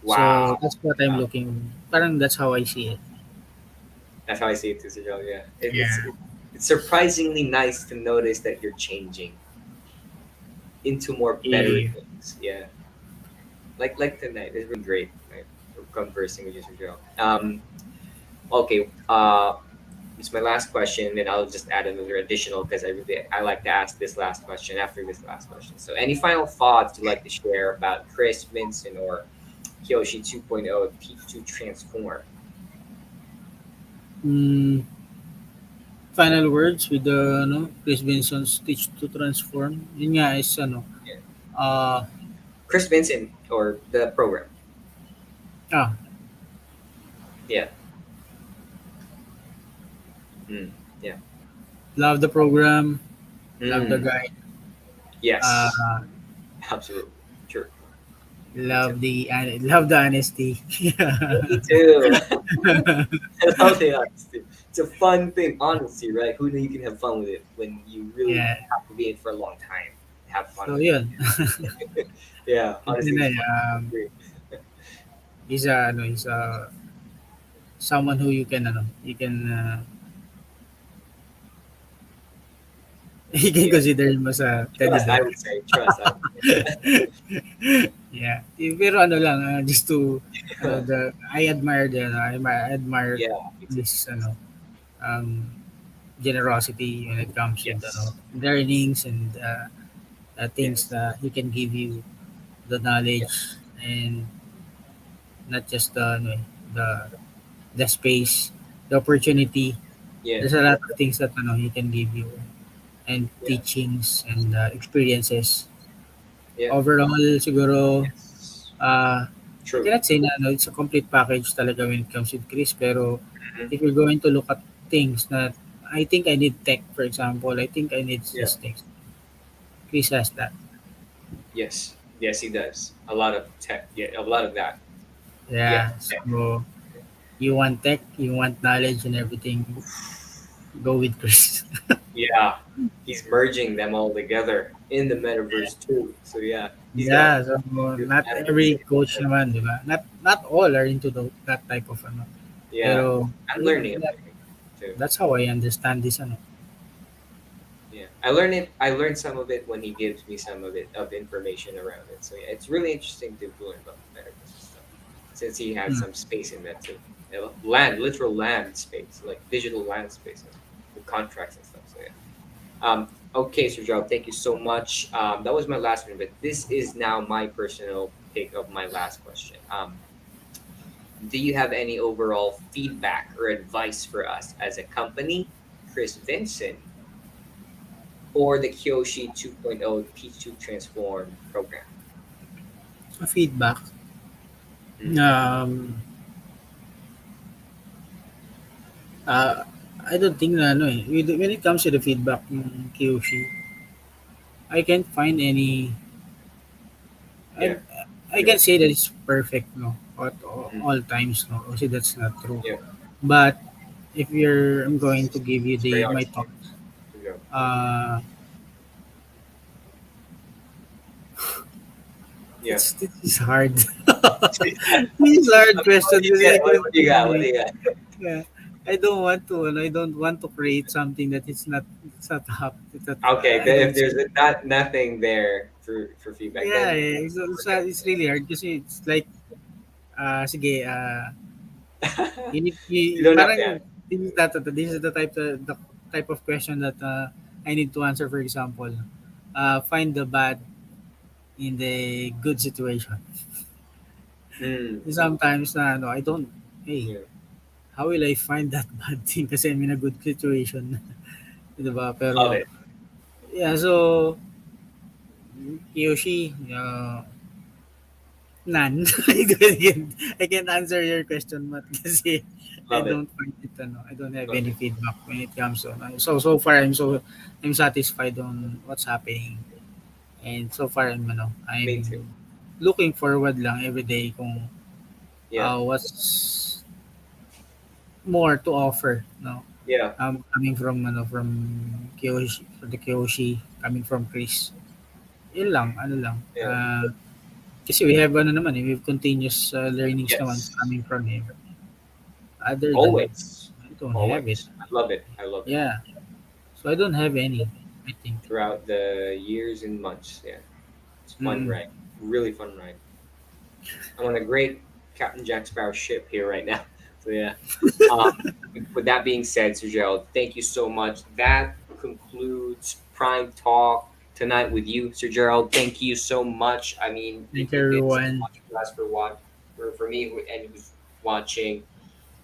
So, Wow. that's what I'm looking, parang that's how I see it. That's how I see it too, Cyril. Yeah, Yeah. it's surprisingly nice to notice that you're changing into more better Yeah. things. Yeah, like tonight. It's really great, right? We're conversing with you, Sir Gerald. Okay. It's my last question, and I'll just add another additional because I like to ask this last question after this last question. So, any final thoughts you'd like to share about Chris, Vincent, or Kyoshi 2.0 Teach to Transform? Mm, final words with the Chris Benson's Teach to Transform. Yun nga is Yeah. uh, Chris Vincent or the program? ah, Yeah. Mm. Yeah. love the program, love the Mm. guy, Yes. uh, Absolutely. Sure. Me too. love the honesty. Me too. I love the honesty. It's a fun thing, honestly, right? Who knew you can have fun with it when you really Yeah. have to be in for a long time? Have fun So with it. yun. Yeah, Kasi honesty na, is fun. Agree. he's a someone who you can you can Yeah. consider him as a teddy Trust, I bear. would say. Trust, I would Yeah. Pero ano lang, just to say. I admire I admire Yeah, me too. this um generosity when it comes with Yes. learnings and things Yes. that he can give you the Yeah. knowledge and not just the the space, the opportunity. Yeah. There's a lot of things that he can give you and Yeah. teachings and experiences. Yeah. Overall, siguro, Yes. I True. cannot say na it's a complete package talaga when it comes with Chris. Pero Mhm. if you're going to look at things that I think I need tech, for example, I think I need Yeah. these things. Chris has that. Yes. Yes, he does. A lot of tech. Yeah, a lot of that. Yeah. Yeah. So you want tech, you want knowledge and everything, go with Chris. Yeah. He's merging them all together in the metaverse too. So yeah, he's got Yeah, so good not methods. every coach naman, di ba? Not all are into that type of Yeah. Pero I'm learning too. that's how I understand this Yeah, I learn it. I learned some of it when he gives me some of it of information around it. So yeah, it's really interesting to learn about the metaverse and stuff. Since he had Mm. some space in that too, land, literal land space, like digital land space with contracts and stuff. So yeah. Okay, Sir Gerald, thank you so much. That was my last one, but this is now my personal take of my last question. Do you have any overall feedback or advice for us as a company, Chris Vincent, or the Kyoshi 2.0 Teach to Transform program? Feedback. Mm. Um, uh, I don't think na when it comes to the feedback ng Kiyoshi, I can't find any. Yeah. I I can say that it's perfect, no, at Mm. all times, no. Kasi that's not true. Yeah. But if I'm going to give you It's very the my honest. thoughts. There you go. Uh, Yeah. this is hard. This is hard What question do you kasi I get? can't What do you got? What do really. you got? Yeah. I don't want to, I don't want to create something that it's not that Okay, I then if don't there's see. nothing there for feedback, Yeah, then forget it's really hard kasi it's like sige, it. you need You don't have to parang answer. this is the type of question that I need to answer. For example, find the bad in the good situation. Mm. Sometimes na I don't, hey, Yeah. how will I find that bad thing kasi I'm in a good situation. 'Di ba? Love Pero it. yeah, so Yoshi, none. I can't answer your question, but kasi I Love it. don't find it, I don't have Love any it. feedback when it comes to, so far I'm satisfied on what's happening. And so far Me too. I'm looking forward lang every day kung Yeah. what's more to offer, no? Yeah. Coming from Kiyoshi, coming from Chris. Yun lang, ano lang. Yeah. Kasi we have naman we have continuous learnings naman Yes. coming from him. Other than that, Always. I don't have it. Always. I love it. I love it. Yeah. So I don't have any, I think. Throughout the years and months. Yeah. It's fun Mm. ride. Really fun ride. I'm on a great Captain Jack Sparrow ship here right now. So yeah. Um, with that being said, Sir Gerald, thank you so much. That concludes Prime Talk tonight with you, Sir Gerald. Thank you so much. I mean, Thank you, you did so everyone. much for us for me and who's watching.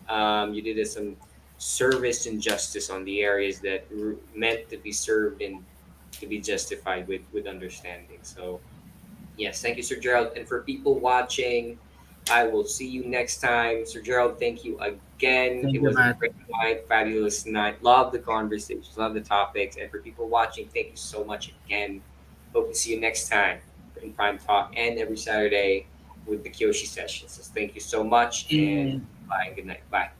You did us some service and justice on the areas that were meant to be served and to be justified with understanding. So yes, thank you, Sir Gerald. And for people watching, I will see you next time. Sir Gerald, thank you again. Thank It you, was a Matt. great night, fabulous night. Love the conversations, love the topics. And for people watching, thank you so much again. Hope to see you next time in Prime Talk and every Saturday with the Kyoshi sessions. So thank you so much and And bye and good night. Bye.